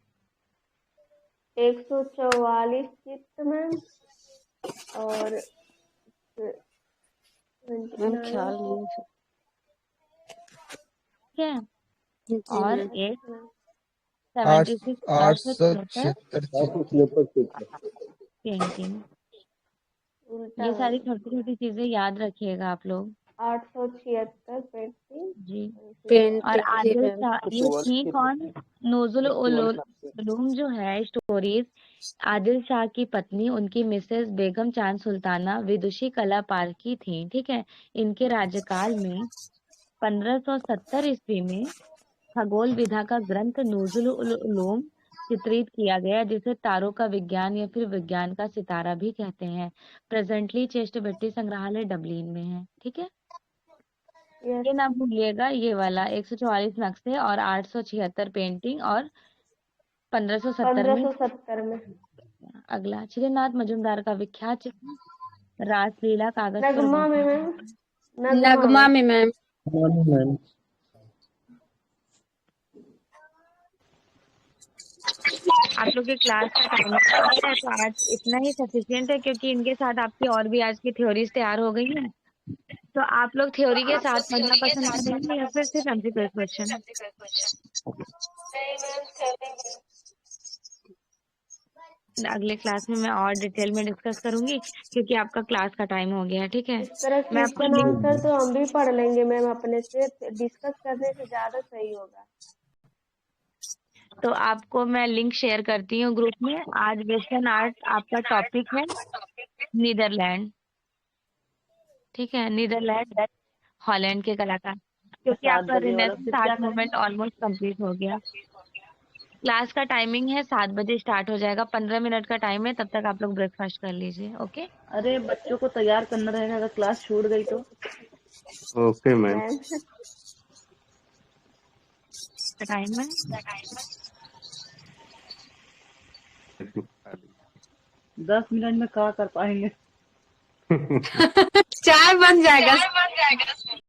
144 चित्र मैम और मैम ख्याल नहीं है। ठीक है, जी और मैम। एक आठ 76 876 चित्र। पेंटिंग। उल्टा ये सारी मैम। छोटी छोटी चीजें याद रखिएगा आप लोग। 876 पेंटिंग। जी, और पेंटिंग जी आदिल मैम। शाह ये थी कौन? नूजुल उल उलूम जो है स्टोरीज, आदिल शाह की पत्नी उनकी मिसेस बेगम चांद सुल्ताना विदुषी कला पारखी थी। ठीक है, इनके राज्यकाल में 1570 ईस्वी में खगोल विधा का ग्रंथ नूजुल उल उलूम चित्रित किया गया, जिसे तारों का विज्ञान या फिर विज्ञान का सितारा भी कहते हैं। प्रेजेंटली चेस्ट बेट्टी संग्रहालय डबलिन में है। ठीक है, यस ये ना भूलिएगा, ये वाला 144 नक्शे और 876 पेंटिंग और 1570 में। 1570 में। अगला, श्रीनाथ मजूमदार का विख्यात चित्र रासलीला कागज पर नगमा में बना। मैम। नगमा नगमा में। में मैम। मैम। आप लोग के क्लास का टाइम है तो आज इतना ही सफिशिएंट है, क्योंकि इनके साथ आपकी और भी आज की थ्योरीज तैयार हो गई है। तो आप लोग थ्योरी के साथ पढ़ना पसंद करेंगे या फिर सिर्फ एमसीक्यू क्वेश्चन? अगले क्लास में मैं और डिटेल में डिस्कस करूंगी, क्योंकि आपका क्लास का टाइम हो गया है। ठीक है, इस तरह मैं आपको क्वेश्चन लिंक, आंसर तो हम भी पढ़ लेंगे मैम, अपने से डिस्कस करने से ज्यादा सही होगा। तो आपको मैं लिंक शेयर करती हूँ ग्रुप में। आज वेस्टर्न आर्ट आपका टॉपिक है नीदरलैंड। ठीक है, नीदरलैंड डच हॉलैंड के कलाकार, क्योंकि 7 आपका बजे वाला रिनेसेंस फिर क्या आर्ट करेंगे? मूवमेंट ऑलमोस्ट कंप्लीट हो गया। क्लास का टाइमिंग है 7 बजे स्टार्ट हो जाएगा, 15 मिनट का टाइम है, तब तक आप लोग ब्रेकफास्ट कर लीजिए। ओके, अरे बच्चों को तैयार करना रहेगा, अगर क्लास छूट गई तो। Okay ma'am. मैम टाइम है 10 मिनट में क्या कर पाएंगे? चाय बन जाएगा।